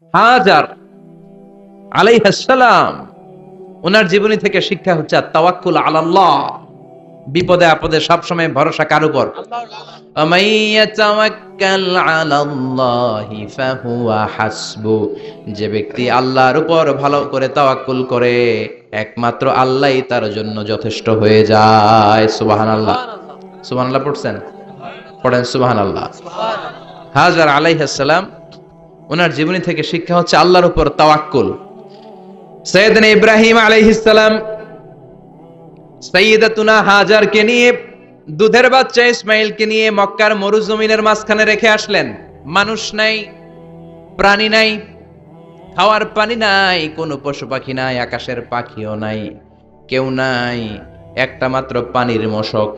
হাজার আলাইহিস সালাম, ওনার জীবনী থেকে শিক্ষা হচ্ছে তাওয়াক্কুল আলাল্লাহ। বিপদে আপদে সবসময় ভরসা কার উপর? আমাইয়াতাওয়াক্কাল আলাল্লাহি ফাহুয়া হাসবু, যে ব্যক্তি আল্লাহর উপর ভালো করে তাওয়াক্কুল করে একমাত্র আল্লাহই তার জন্য যথেষ্ট হয়ে যায়। সুবহানাল্লাহ। সুবহানাল্লাহ পড়ছেন? পড়েন সুবহানাল্লাহ। হাজার আলাইহিস সালাম, ওনার জীবনী থেকে শিক্ষা হচ্ছে আল্লাহর উপর তাওয়াক্কুল। সাইয়েদনা ইব্রাহিম আলাইহিস সালাম সাইয়্যিদাতুনা হাজারকে নিয়ে, দুধের বাচ্চা ইসমাইলকে নিয়ে মক্কার মরুজমিনের মাঝখানে রেখে আসলেন। মানুষ নাই, প্রাণী নাই, খাওয়ার পানি নাই, কোনো পশু পাখি নাই, আকাশের পাখিও নাই, কেউ নাই, একটা মাত্র পানির মশক।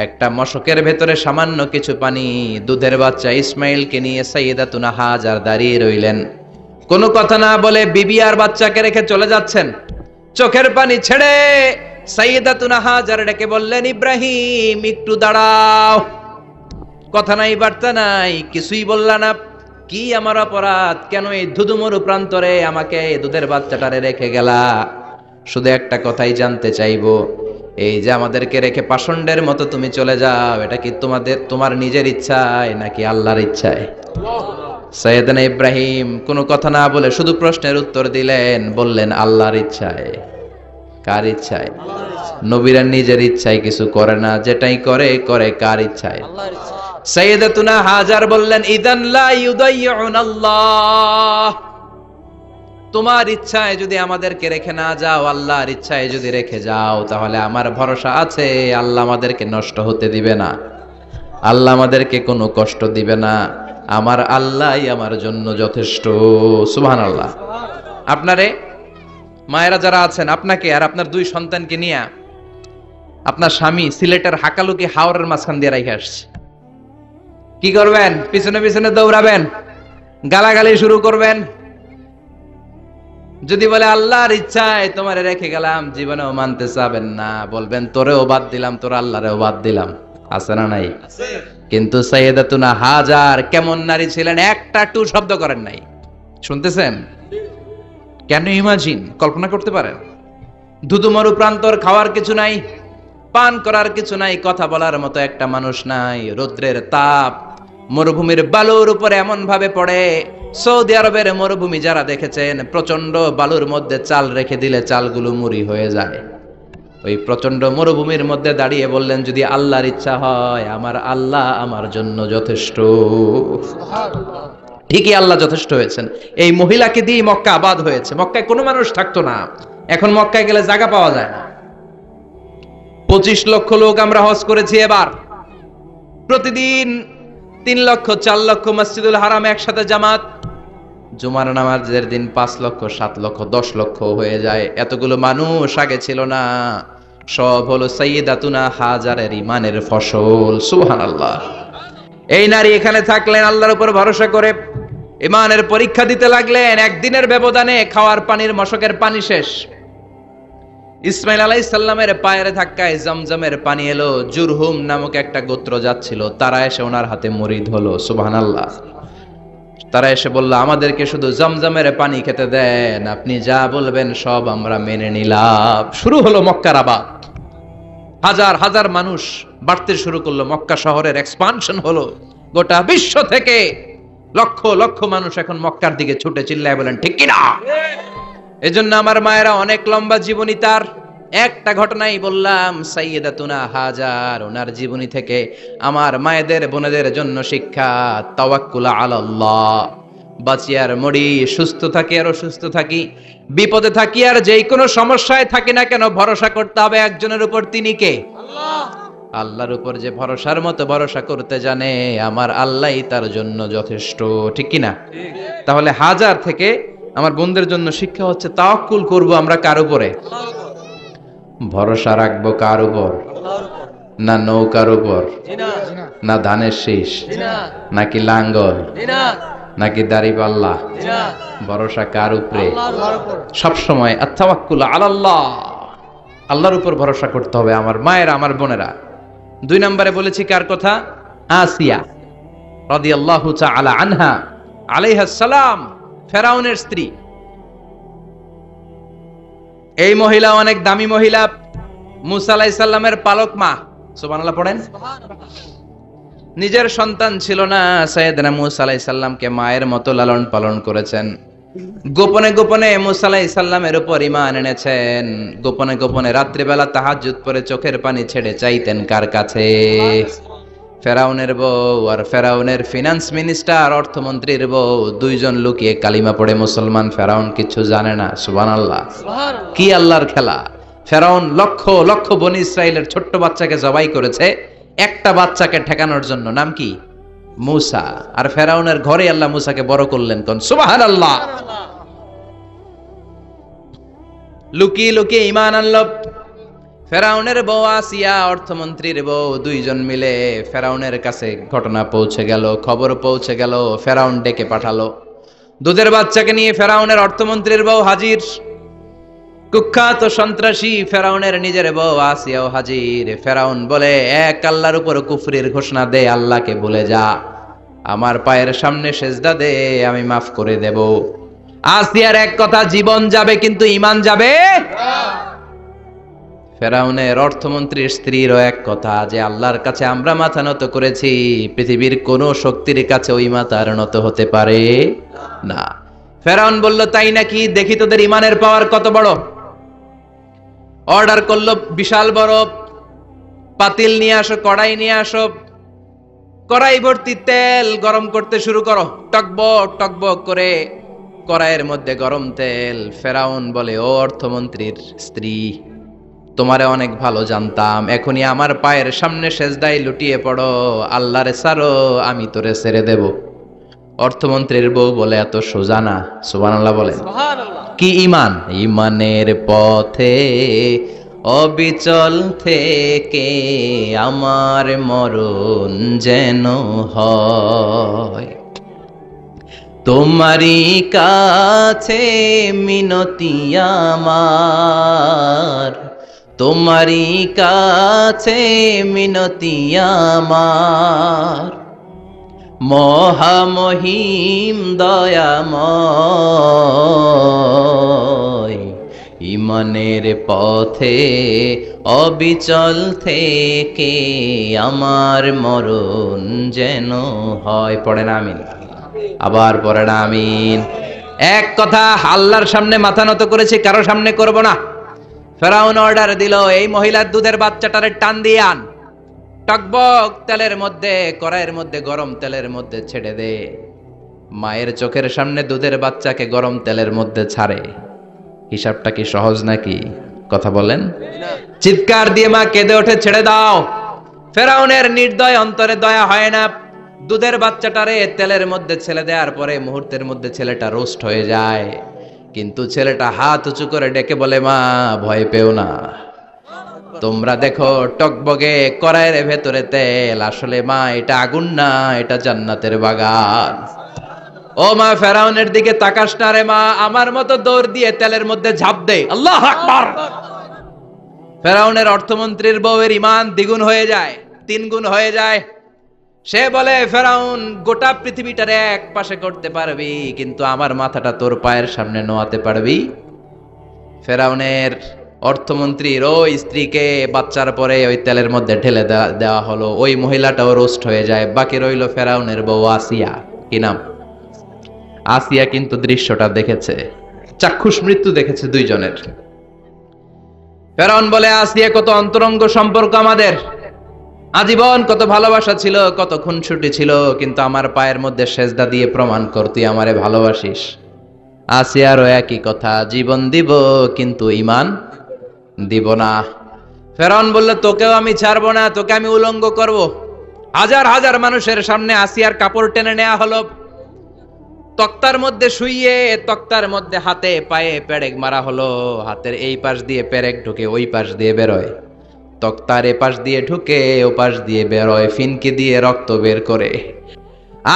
একটা মশকের ভেতরে সামান্য কিছু পানি। দুধের বাচ্চা ইসমাইলকে নিয়ে সাইয়্যিদাতুনা হাজার দাঁড়িয়ে রইলেন। কোনো কথা না বলে বিবি আর বাচ্চাকে রেখে চলে যাচ্ছেন। চোখের পানি ছেড়ে সাইয়্যিদাতুনা হাজার ডেকে বললেন, ইব্রাহিম একটু দাঁড়াও। কথা নাই, বার্তা নাই, কিছুই বললা না। কি আমার অপরাধ? কেন এই ধুধুমরু প্রান্তরে আমাকে দুধের বাচ্চাটারে রেখে গেলা? শুধু একটা কথাই জানতে চাইবো, এই যে আমাদেরকে রেখে পাষণ্ডের মতো তুমি চলে যাও, এটা কি তোমার নিজের ইচ্ছায় নাকি আল্লাহর ইচ্ছায়? সাইয়েদনা ইব্রাহিম কোনো কথা না বলে শুধু প্রশ্নের উত্তর দিলেন, বললেন আল্লাহর ইচ্ছায়। কার ইচ্ছায়? নবীরা নিজের ইচ্ছায় কিছু করে না, যেটাই করে করে কার ইচ্ছায়? সাইয়্যিদাতুনা হাজার বললেন, ইদান লা ইউদাইয়ুনাল্লাহ, তোমার ইচ্ছায় যদি আমাদেরকে রেখে না যাও, আল্লাহর ইচ্ছায় যদি রেখে যাও, তাহলে আমার ভরসা আছে আল্লাহ আমাদেরকে নষ্ট হতে দিবে না, আল্লাহ আমাদেরকে কোনো কষ্ট দিবে না, আমার আল্লাহই আমার জন্য যথেষ্ট। সুবহানাল্লাহ। আপনারে মায়েরা যারা আছেন, আপনাকে আর আপনার দুই সন্তানকে নিয়ে আপনার স্বামী সিলেটের হাকালুকি হাওরের মাঝখান দিয়ে রেখে আসছে। কি করবেন? পিছনে পিছনে দৌড়াবেন, গালাগালি শুরু করবেন। যদি বলে আল্লাহর ইচ্ছায় তোমারে রেখে গেলাম, জীবনেও মানতে চাবেন না, বলবেন তোরেও বাদ দিলাম, তোর আল্লাহরেও বাদ দিলাম। আছে না নাই? কিন্তু সাইয়্যিদাতুনা হাজার কেমন নারী ছিলেন, একটা টু শব্দ করেন নাই। শুনতেছেন? কেন ইমাজিন, কল্পনা করতে পারেন? ধুধুমরু প্রান্তর, খাওয়ার কিছু নাই, পান করার কিছু নাই, কথা বলার মতো একটা মানুষ নাই, রৌদ্রের তাপ মরুভূমির বালুর উপরে এমন ভাবে পড়ে। সৌদি আরবের মরুভূমি যারা দেখেছেন, প্রচন্ড বালুর মধ্যে চাল রেখে দিলে চালগুলো মুড়ি হয়ে যায়। ওই প্রচন্ড মরুভূমির মধ্যে দাঁড়িয়ে বললেন, যদি আল্লাহর ইচ্ছা হয়, আমার আল্লাহ আমার জন্য যথেষ্ট। ঠিকই আল্লাহ যথেষ্ট হয়েছেন। এই মহিলাকে দিয়ে মক্কা আবাদ হয়েছে। মক্কায় কোনো মানুষ থাকতো না, এখন মক্কায় গেলে জায়গা পাওয়া যায় না। 25 লক্ষ লোক আমরা হজ করেছি এবার। প্রতিদিন 3 লক্ষ 4 লক্ষ মসজিদুল হারাম একসাথে জামাত। জুমার নামাজের দিন 5 লক্ষ 7 লক্ষ 10 লক্ষ হয়ে যায়। এতগুলো মানুষ আগে ছিল না। সব হলো সাইয়্যিদাতুনা হাজারের ইমানের ফসল। সুবহানাল্লাহ। এই নারী এখানে থাকলেন আল্লাহর উপর ভরসা করে, ইমানের পরীক্ষা দিতে লাগলেন। একদিনের ব্যবধানে খাওয়ার পানির মশকের পানি শেষ। ইসমাইল আলাইহিস সালামের পায়ের ধাক্কায় জমজমের পানি এলো। জুরহুম নামক একটা গোত্র যাচ্ছিল, তারা এসে ওনার হাতে মুরিদ হলো। সুবহানাল্লাহ। তারা এসে বলল, আমাদেরকে শুধু জমজমের পানি খেতে দেন, আপনি যা বলবেন সব আমরা মেনে নিলাম। শুরু হলো মক্কার আবাদ। হাজার হাজার মানুষ বাড়তে শুরু করলো, মক্কা শহরের এক্সপানশন হলো। গোটা বিশ্ব থেকে লক্ষ লক্ষ মানুষ এখন মক্কার দিকে ছুটে চিল্লায় বলেন ঠিক কিনা? এজন্য আমার মায়েরা অনেক লম্বা জীবনী তার। একটা ঘটনাই বললাম, সাইয়্যিদাতুনা হাজার, ওনার জীবনী থেকে আমার মায়েদের বোনেদের জন্য শিক্ষা, তাওয়াক্কুল আলাল্লাহ। বাঁচি আর মরি, সুস্থ থাকি আর অসুস্থ থাকি, বিপদে থাকি আর যেই কোনো সমস্যায় থাকি না কেন, ভরসা করতে হবে একজনের উপর। তিনি কে? আল্লাহ। আল্লাহর উপর যে ভরসার মতো ভরসা করতে জানে, আমার আল্লাহই তার জন্য যথেষ্ট। ঠিক কিনা? তাহলে হাজার থেকে আমার বোনদের জন্য শিক্ষা হচ্ছে, তাওয়াক্কুল করব আমরা কার উপরে? ভরসা রাখবো কার উপর? না নৌকার উপর, না ধানের শীষ, নাকি লাঙ্গল, নাকি দাড়িপাল্লা? ভরসা কার উপরে? সবসময় আত-তাওয়াক্কুল আলাল্লাহ, আল্লাহর উপর ভরসা করতে হবে আমার মায়েরা, আমার বোনেরা। 2 নম্বরে বলেছি কার কথা? আসিয়া রাদিয়াল্লাহু তাআলা আনহা আলাইহাস সালাম। ফেরাউনের স্ত্রী। এই মহিলা অনেক দামি মহিলা, মুসা আলাইহিস সালামের পালক মা। সুবহানাল্লাহ পড়েন। নিজের সন্তান ছিল না, সাইয়েদনা মুসা আলাইহিস সালামকে মায়ের মতো লালন পালন করেছেন। গোপনে গোপনে মুসা আলাইহিস সালামের উপর ঈমান এনেছেন। গোপনে গোপনে রাত্রিবেলা তাহাজ্জুদ পড়ে চোখের পানি ছেড়ে চাইতেন কার কাছে? ফেরাউনের বউ আর ফেরাউনের ফিনান্স মিনিস্টার, অর্থমন্ত্রীর বউ, দুইজন লুকিয়ে কালিমা পড়ে মুসলমান। ফেরাউন কিছু জানে না। সুবহানাল্লাহ। কি আল্লাহর খেলা! ফেরাউন লক্ষ লক্ষ বনী ইসরাইলের ছোট্ট বাচ্চাকে জবাই করেছে একটা বাচ্চাকে ঠেকানোর জন্য। নাম কি? মুসা। আর ফেরাউনের ঘরে আল্লাহ মুসাকে বড় করলেন। কোন সুবহানাল্লাহ। লুকিয়ে লুকিয়ে ঈমান আনলো। ফেরাউনের বউ আসিয়া, অর্থমন্ত্রীর বউ, দুইজন মিলে ফেরাউনের কাছে ঘটনা পৌঁছে গেল, খবর পৌঁছে গেল। ফেরাউন ডেকে পাঠালো। দুধের বাচ্চাকে নিয়ে ফেরাউনের অর্থমন্ত্রীর বউ হাজির। কুখ্যাত সন্ত্রাসী ফেরাউনের নিজের বউ আসিয়াও হাজির। ফেরাউন বলে, এক আল্লাহর উপর কুফরির ঘোষণা দে, আল্লাহকে ভুলে যা, আমার পায়ের সামনে সেজদা দে, আমি মাফ করে দেব। আসিয়ার এক কথা, জীবন যাবে কিন্তু ঈমান যাবে না। ফেরাউনের অর্থমন্ত্রীর স্ত্রীরও এক কথা, যে আল্লাহর কাছে আমরা মাথা নত করেছি, পৃথিবীর কোন শক্তির কাছে ওই মাথার নত হতে পারে না। ফেরাউন বলল, তাই নাকি? দেখি তোদের ঈমানের পাওয়ার কত বড়। অর্ডার করলো, বিশাল বড় পাতিল নিয়ে আসো, কড়াই নিয়ে আসো, কড়াই ভর্তি তেল গরম করতে শুরু করো। টকবক টকবক করে কড়াইয়ের মধ্যে গরম তেল। ফেরাউন বলে, ও অর্থমন্ত্রীর স্ত্রী, তোমারে অনেক ভালো জানতাম, এখনই আমার পায়ের সামনে সেজদায় লুটিয়ে পড়ো, আল্লাহরে ছাড়ো, আমি তোরে ছেড়ে দেব। অর্থমন্ত্রীর বউ বলে, এত সোজা না। সুবহানাল্লাহ বলেন। কি ঈমান? ঈমানের পথে অবিচল থেকে আমার মরণ যেন হয়, তোমারই কাছে মিনতি আমার, তোমারই কাছে মিনতি আমার, মহামহিম দয়াময়, ঈমানের পথে অবিচল থেকে আমার মরণ যেন হয়। পড়েন আমিন। আবার পড়েন আমিন। এক কথা, আল্লাহর সামনে মাথা নত করেছি, কারো সামনে করব না। ফেরাউন অর্ডার দিল, এই মহিলার দুধের বাচ্চাটারে টান দিয়ে আন, টকবক তেলের মধ্যে, কড়াইয়ের মধ্যে গরম তেলের মধ্যে ছেড়ে দে। মায়ের চোখের সামনে দুধের বাচ্চাকে গরম তেলের মধ্যে ছাড়ে। হিসাবটা কি সহজ নাকি? কথা বলেন। চিৎকার দিয়ে মা কেঁদে ওঠে, ছেড়ে দাও। ফেরাউনের নির্দয় অন্তরে দয়া হয় না। দুধের বাচ্চাটারে তেলের মধ্যে ছেড়ে দেওয়ার পরে মুহূর্তের মধ্যে ছেলেটা রোস্ট হয়ে যায়। কিন্তু ছেলেটা হাত উঁচু করে ডেকে বলে, মা ভয় পেও না, তোমরা দেখো টকবগে কড়াইয়ের ভেতরে তেল, আসলে মা এটা আগুন না, এটা জান্নাতের বাগান। ও মা, ফেরাউনের দিকে তাকাস না রে মা, আমার মতো দৌড় দিয়ে তেলের মধ্যে ঝাঁপ দে। আল্লাহু আকবার। ফেরাউনের অর্থমন্ত্রীর বউয়ের ঈমান দ্বিগুণ হয়ে যায়, 3 গুণ হয়ে যায়। সে বলে, ফেরাউন, গোটা পৃথিবীটারে এক পাশে করতে পারবি, কিন্তু আমার মাথাটা তোর পায়ের সামনে নোয়াতে পারবি? ফেরাউনের অর্থমন্ত্রীর ওই স্ত্রীকে বাচ্চার পরে ওই তেলের মধ্যে ঢেলে দেওয়া হলো। ওই মহিলাটাও রোস্ট হয়ে যায়। বাকি রইল ফেরাউনের বউ আসিয়া। কি নাম? আসিয়া কিন্তু দৃশ্যটা দেখেছে, চাক্ষুষ মৃত্যু দেখেছে দুইজনের। ফেরাউন বলে, আসিয়া, কত অন্তরঙ্গ সম্পর্ক আমাদের, আজীবন কত ভালোবাসা ছিল, কত খুনসুটি ছিল, কিন্তু আমার পায়ের মধ্যে সেজদা দিয়ে প্রমাণ কর তুই আমারে ভালোবাসিস। আসিয়ারও একই কথা, জীবন দিব কিন্তু ঈমান দিব না। ফেরাউন বলল, তোকেও আমি ছাড়বো না, তোকে আমি উলঙ্গ করব। হাজার হাজার মানুষের সামনে আসিয়ার কাপড় টেনে নেওয়া হলো, তক্তার মধ্যে শুইয়ে তক্তার মধ্যে হাতে পায়ে পেরেক মারা হলো। হাতের এই পাশ দিয়ে পেরেক ঢুকে ওই পাশ দিয়ে বেরোয়, তক্তার এ পাশ দিয়ে ঢুকে ও পাশ দিয়ে বেরোয়, ফিনকি দিয়ে রক্ত বের করে।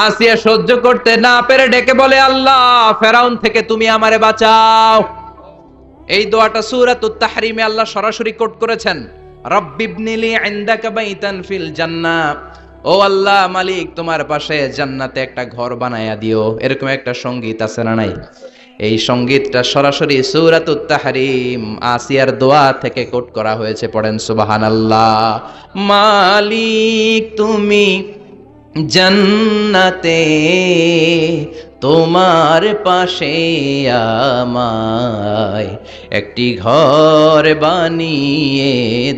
আসিয়া সহ্য করতে না পেরে ডেকে বলে, আল্লাহ, ফেরাউন থেকে তুমি আমারে বাঁচাও। এই দোয়াটা সূরাতুত তাহরিমে আল্লাহ সরাসরি কোট করেছেন, রব্বিবনিলি ইনদাকা বাইতান ফিল জান্নাহ ও আল্লাহ মালিক, তোমার পাশে জান্নাতে একটা ঘর বানায়া দিও। এরকম একটা সঙ্গীত আছে না নাই? এই সঙ্গীতটা সরাসরি সূরাতুত তাহরিম আসিয়ার দোয়া থেকে কোট করা হয়েছে। পড়েন সুবহানাল্লাহ। মালিক তুমি জান্নাতে তোমার পাশে আমায় একটি ঘর বানিয়ে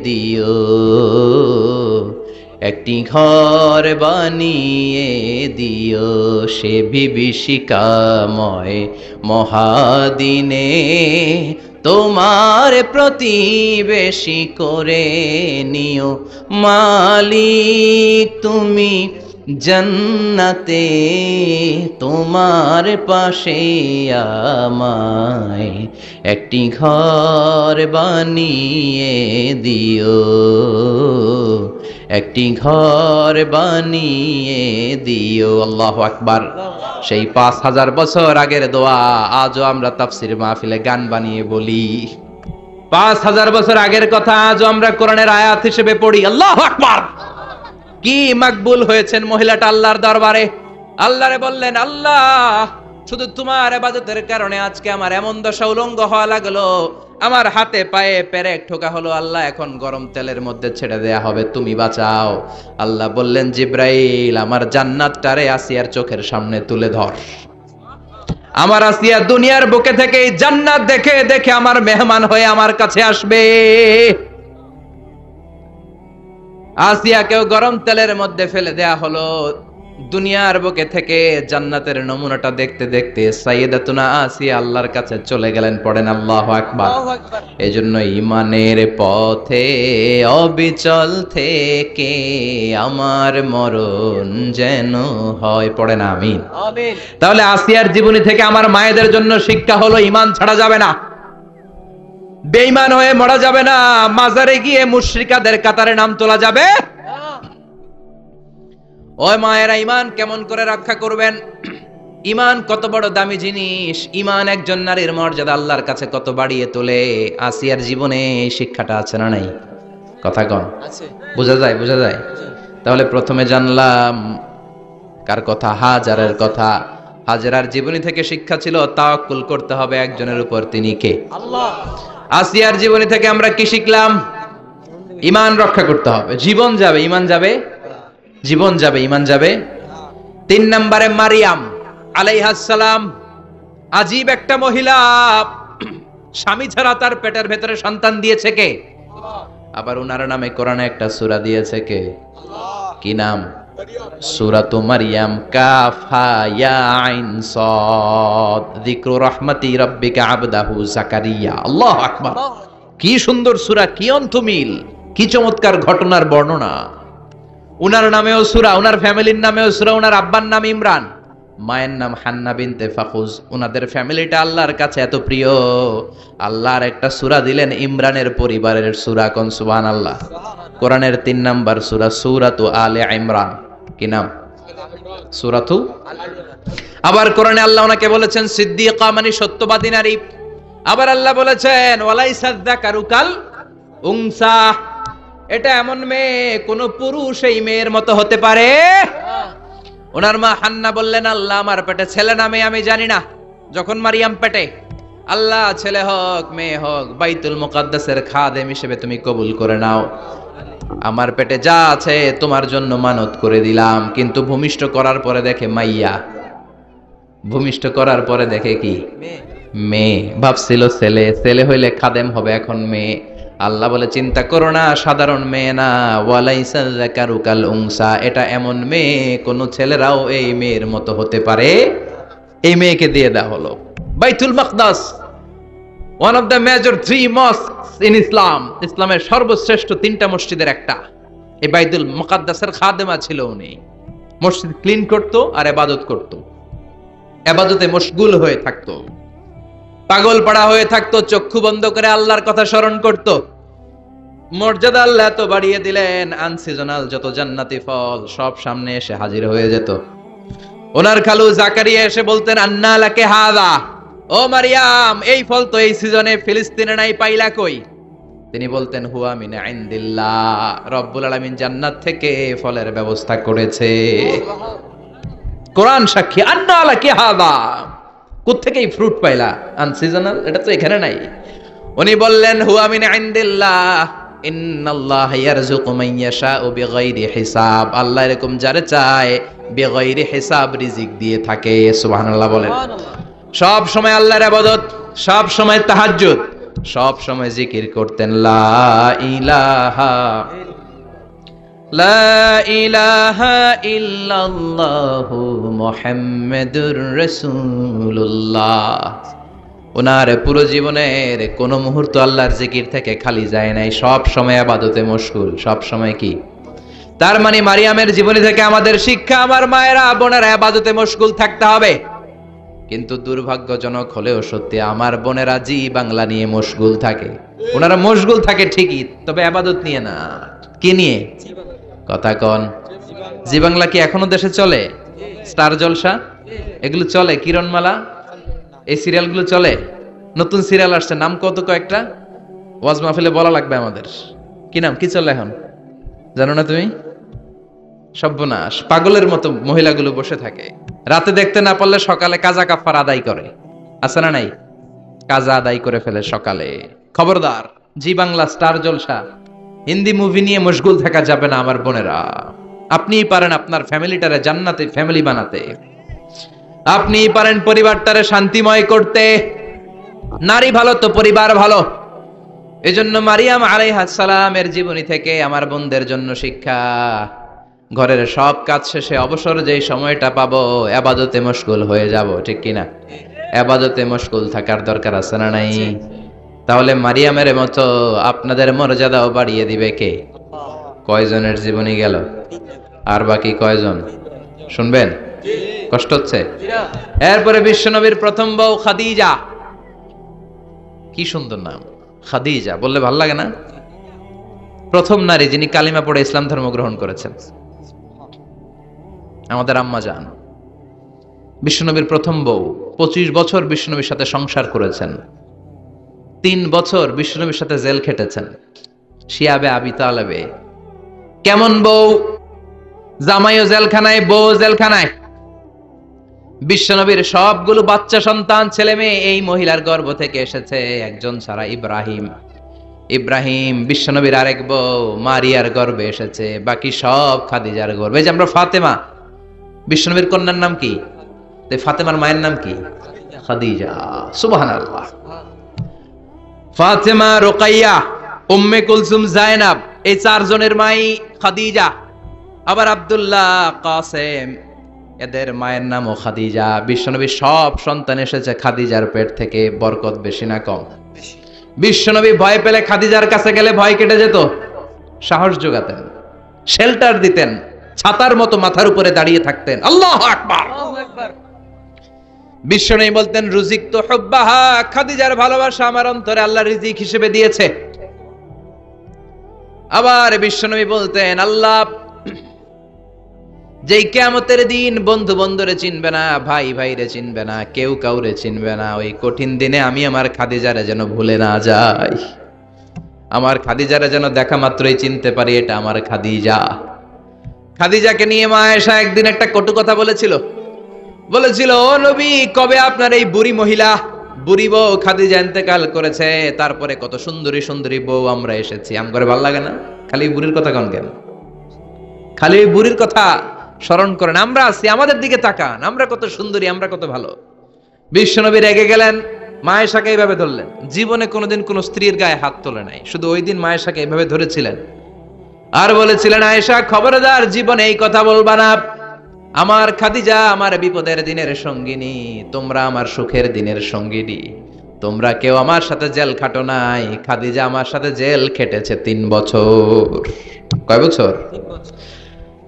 দিও, একটি ঘর বানিয়ে দিও সে বিভীষিকাময় মহাদিনে, তোমার প্রতিবেশী করে নিও। মালিক তুমি জান্নাতে তোমার পাশে আমায় একটি ঘর বানিয়ে দিও, একটি ঘর বানিয়ে দিও। আল্লাহু আকবার। সেই 5000 বছর আগের দোয়া আজও আমরা তাফসীর মাহফিলে গান বানিয়ে বলি। 5000 বছর আগের কথা আজও আমরা কোরআনের আয়াত হিসেবে পড়ি। আল্লাহু আকবার। কি মাকবুল হয়েছেন মহিলাটা আল্লাহর দরবারে। আল্লাহরে বললেন, আল্লাহ শুধু তোমার ইবাদতের কারণে আজকে আমার এমন দশা উলঙ্গ হওয়া লাগলো, আমার হাতে পায়ে পেরেক ঠোকা হলো। আল্লাহ এখন গরম তেলের মধ্যে ছেড়ে দেয়া হবে, তুমি বাঁচাও। আল্লাহ বললেন, জিব্রাইল আমার জান্নাতটারে আসিয়ার চোখের সামনে তুলে ধর। আমার আসিয়া দুনিয়ার বুকে থেকে এই জান্নাত দেখে দেখে আমার মেহমান হয়ে আমার কাছে আসবে। আসিয়াকেও গরম তেলের মধ্যে ফেলে দেয়া হলো। দুনিয়ার বুকে থেকে জান্নাতের নমুনাটা দেখতে দেখতে সাইয়েদাতুনা আসিয়া আল্লাহর কাছে চলে গেলেন। পড়েন আল্লাহু আকবার। এজন্য ঈমানের পথে অবিচল থেকে আমার মরণ যেন হয়। পড়েন আমিন। তাহলে আসিয়ার জীবনী থেকে আমার মায়েদের জন্য শিক্ষা হলো, ঈমান ছাড়া যাবে না, বেঈমান হয়ে মরা যাবে না, মাজারে গিয়ে মুশরিকাদের কাতারে নাম তোলা যাবে। ওই মায়েরা ঈমান কেমন করে রক্ষা করবেন? ঈমান কত বড় দামি জিনিস। ঈমান একজন নারীর মর্যাদা আল্লাহর কাছে কত বাড়িয়ে তোলে। আসিয়ার জীবনে এই শিক্ষাটা আছে না নাই? কথা কন আছে, বোঝা যায়? বোঝা যায়। তাহলে প্রথমে জানলাম কার কথা? হাজারের কথা। হাজেরার জীবনী থেকে শিক্ষা ছিল তাওয়াক্কুল করতে হবে একজনের উপর, তিনি কে? আল্লাহ। আসিয়ার জীবনী থেকে আমরা কি শিখলাম? ঈমান রক্ষা করতে হবে। জীবন যাবে, ঈমান যাবে, জীবন যাবে, ঈমান যাবে। 3 নম্বরে মারিয়াম আলাইহাস সালাম, আজীব একটা মহিলা। স্বামী ছাড়া তার পেটের ভেতরে সন্তান দিয়েছে কে? আবার উনার নামে কোরআনে একটা সূরা দিয়েছে কে? কি নাম? সূরাতু মারইয়াম। কাফ হা ইয়া আইন সাদ, যিকরু রাহমাতি রাব্বিকা আবদাহু জাকারিয়া। আল্লাহু আকবার। কি সুন্দর সূরা, কি অন্তমিল, কি চমৎকার ঘটনার বর্ণনা। উনার নামেও সূরা, উনার ফ্যামিলির নামেও সূরা। উনার আব্বার নাম ইমরান, মায়ের নাম হান্না বিনতে ফাখুজ। উনাদের ফ্যামিলিটা আল্লাহর কাছে এত প্রিয়, আল্লাহর একটা সূরা দিলেন ইমরানের পরিবারের সূরা। কোন সুবহানাল্লাহ। কোরআনের 3 নাম্বার সূরা, সূরাতু আলে ইমরান। কি নাম? সূরাতু। আবার কোরআনে আল্লাহ ওনাকে বলেছেন সিদ্দিকা, মানে সত্যবাদী নারী। আবার আল্লাহ বলেছেন ওয়ালাইসা যাকারু কাল উনসা, এটা এমন মেয়ে কোন পুরুষ এই মেয়ের মতো হতে পারে? ওনার মা হান্না বললেন, আল্লাহ আমার পেটে ছেলে না মেয়ে আমি জানি না। যখন মারিয়াম পেটে, আল্লাহ ছেলে হোক মেয়ে হোক বাইতুল মুকাদ্দাসের খাদেম হিসেবে তুমি কবুল করে নাও। আমার পেটে যা আছে তোমার জন্য মানত করে দিলাম। কিন্তু ভূমিষ্ঠ করার পরে দেখে মাইয়া, ভূমিষ্ঠ করার পরে দেখে কি? মেয়ে। ভাবছিল ছেলে, ছেলে হইলে খাদেম হবে, এখন মেয়ে। আল্লাহ বলে চিন্তা করো না, সাধারণ মেয়ে না। ওয়ালাইসা যাকারু কাল উনসা, এটা এমন মেয়ে কোন ছেলেরাও এই মেয়ের মতো হতে পারে। এই মেয়েকে দিয়ে দেওয়া হলো Baitul Maqdis, one of the major 3 mosques in Islam. ইসলামের সর্বশ্রেষ্ঠ 3টা মসজিদের একটা। এই বাইতুল মুকাদ্দাসের খাদেমা ছিল উনি। মসজিদ ক্লিন করতো আর ইবাদত করতো, ইবাদতে মশগুল হয়ে থাকতো, পাগল পাড়া হয়ে থাকতো, চক্ষু বন্ধ করে আল্লাহর কথা স্মরণ করত। মর্যাদা আল্লাহ তো বাড়িয়ে দিলেন, আনসিজনাল যত জান্নাতি ফল সব সামনে এসে হাজির হয়ে যেত। ওনার খালু জাকারিয়া এসে বলতেন, আন্না লাকে হাযা, ও মারিয়াম এই ফল তো এই সিজনে ফিলিস্তিনে নাই, পাইলা কই? তিনি বলতেন হুয়া মিন ইনদিল্লাহ, রব্বুল আলামিন জান্নাত থেকে ফলের ব্যবস্থা করেছে। কোরআন সাক্ষী। আন্না লাকি হাদা, কোত্থেকে এই ফ্রুট পাইলা? আনসিজনাল, এটা তো এখানে নাই। উনি বললেন হুয়া মিন ইনদিল্লাহ, ইন্নাল্লাহ ইয়ারযুকু মান ইয়াশাউ বিগাইরি হিসাব, আল্লাহ এরকম যারে চায় বিগাইরি হিসাব রিজিক দিয়ে থাকে। সুবহানাল্লাহ বলেন। সব সময় আল্লাহর ইবাদত, সব সময় তাহাজ্জুদ, সব সময় জিকির করতেন লা ইলাহা লা ইলাহা ইল্লাল্লাহু মুহাম্মাদুর রাসূলুল্লাহ। ওনার পুরো জীবনের কোন মুহূর্ত আল্লাহর জিকির থেকে খালি যায় নাই, সব সময় ইবাদতে মশগুল, সব সময় কি? তার মানে মারিয়ামের জীবনী থেকে আমাদের শিক্ষা, আমার মায়েরা বোনেরা ইবাদতে মশগুল থাকতে হবে। কিন্তু দুর্ভাগ্যজনক হলেও সত্যি, আমার বোনেরা জি বাংলা নিয়ে মশগুল থাকে। ওনারা মশগুল থাকে ঠিকই, তবে ইবাদত নিয়ে না। কি নিয়ে? কথা কন। জি বাংলা কি এখনো দেশে চলে? স্টার জলসা এগুলো চলে? কিরণমালা, এই সিরিয়ালগুলো চলে? নতুন সিরিয়াল আসছে, নাম কত কয়েকটা, ওয়াজ মাহফিলে বলা লাগবে আমাদের। কি নাম, কি চলে এখন জানো না তুমি? সর্বনাশ, পাগলের মতো মহিলাগুলো বসে থাকে, রাতে দেখতে না পারলে সকালে কাজা কাফার আদায় করে। আছে না নাই? কাজা আদায় করে ফেলে সকালে। খবরদার, জি বাংলা, স্টার জলসা, হিন্দি মুভি নিয়ে মশগুল থাকা যাবে না আমার বোনেরা। আপনিই পারেন আপনার ফ্যামিলিটারে জান্নাতে ফ্যামিলি বানাতে, আপনিই পারেন পরিবারটারে শান্তিময় করতে। নারী ভালো তো পরিবার ভালো। এজন্য মারিয়াম আলাইহিস সালামের জীবনী থেকে আমার বোনদের জন্য শিক্ষা, ঘরের সব কাজ শেষে অবসর যেই সময়টা পাবো ইবাদতে মশগুল হয়ে যাব, ঠিক কিনা? ইবাদতে মশগুল থাকার দরকার আছে না নাই? তাহলে মারিয়ামের মতো আপনাদের মর্যাদাও বাড়িয়ে দিবে কে? কয়জনের জীবনী গেল, আর বাকি কয়জন শুনবেন? কষ্ট হচ্ছে? এরপরে বিশ্বনবীর প্রথম বউ খাদিজা। কি সুন্দর নাম, খাদিজা বললে ভালো লাগে না? প্রথম নারী যিনি কালিমা পড়ে ইসলাম ধর্ম গ্রহণ করেছেন, আমাদের আম্মা জান। বিশ্বনবীর প্রথম বউ, 25 বছর বিশ্বনবীর সাথে সংসার করেছেন, 3 বছর বিশ্বনবীর সাথে জেল খেটেছেন, শিয়াবে আবি তালেবে। কেমন বউ? জামাইও জেলখানায়, বউ জেলখানায়। বিশ্বনবীর সবগুলো বাচ্চা সন্তান, ছেলে মেয়ে এই মহিলার গর্ভ থেকে এসেছে, একজন ছাড়া, ইব্রাহিম। ইব্রাহিম বিশ্বনবীর আরেক বউ মারিয়ার গর্ভে এসেছে, বাকি সব খাদিজার গর্ভে। যে আমরা ফাতেমা, বিশ্বনবীর কন্যার নাম কি? ফাতেমার মায়ের নাম কি? খাদিজা। সুবহানাল্লাহ। ফাতেমা, রুকাইয়া, উম্মে কুলসুম, জায়নাব, এই 4 জনের মাই খাদিজা। আবার আব্দুল্লাহ, কাসেম, এদের মায়ের নামও খাদিজা। বিশ্বনবীর সব সন্তান এসেছে খাদিজার পেট থেকে। বরকত বেশি না কম? বিশ্বনবী ভয় পেলে খাদিজার কাছে গেলে ভয় কেটে যেত, সাহস যোগাতেন, শেল্টার দিতেন, ছাতার মতো মাথার উপরে দাঁড়িয়ে থাকতেন। আল্লাহু আকবার। বিশ্বনবী বলতেন রুজিকতু হুব্বাহা, খাদিজার ভালোবাসা আমার অন্তরে আল্লাহ রিজিক হিসেবে দিয়েছে। আবার বিশ্বনবী বলতেন আল্লাহ যেই কিয়ামতের দিন বন্ধু বন্ধুরে চিনবে না, ভাই ভাইরে চিনবে না, কেউ কাউরে চিনবে না, ওই কঠিন দিনে আমি আমার খাদিজারে যেন ভুলে না যাই, আমার খাদিজারে যেন দেখা মাত্রই চিনতে পারি এটা আমার খাদিজা। খাদিজাকে নিয়ে মা আয়েশা একদিন একটা কটু কথা বলেছিল। ও নবী, কবে আপনার এই বুড়ি মহিলা, বুড়ি বউ খাদিজা ইন্তেকাল করেছে, তারপরে কত সুন্দরী সুন্দরী বউ আমরা এসেছি, আমগরে ভালো লাগে না? খালি বুড়ির কথা কন কেন? খালি বুড়ির কথা স্মরণ করেন। আমরা আছি, আমাদের দিকে তাকান, আমরা কত সুন্দরী, আমরা কত ভালো। বিশ্বনবী রেগে গেলেন, মা আয়েশাকে এইভাবে ধরলেন। জীবনে কোনোদিন কোন স্ত্রীর গায়ে হাত তোলে নাই, শুধু ওই দিন মা আয়েশাকে এইভাবে ধরেছিলেন আর বলেছিলেন, আয়েশা খবরদার, জীবনে এই কথা বলবা না। আমার খাদিজা আমার বিপদের দিনের সঙ্গিনী, তোমরা আমার সুখের দিনের সঙ্গিনী। তোমরা কেউ আমার সাথে জেল খাটো নাই, খাদিজা আমার সাথে জেল খেটেছে 3 বছর। কয় বছর? 3 বছর।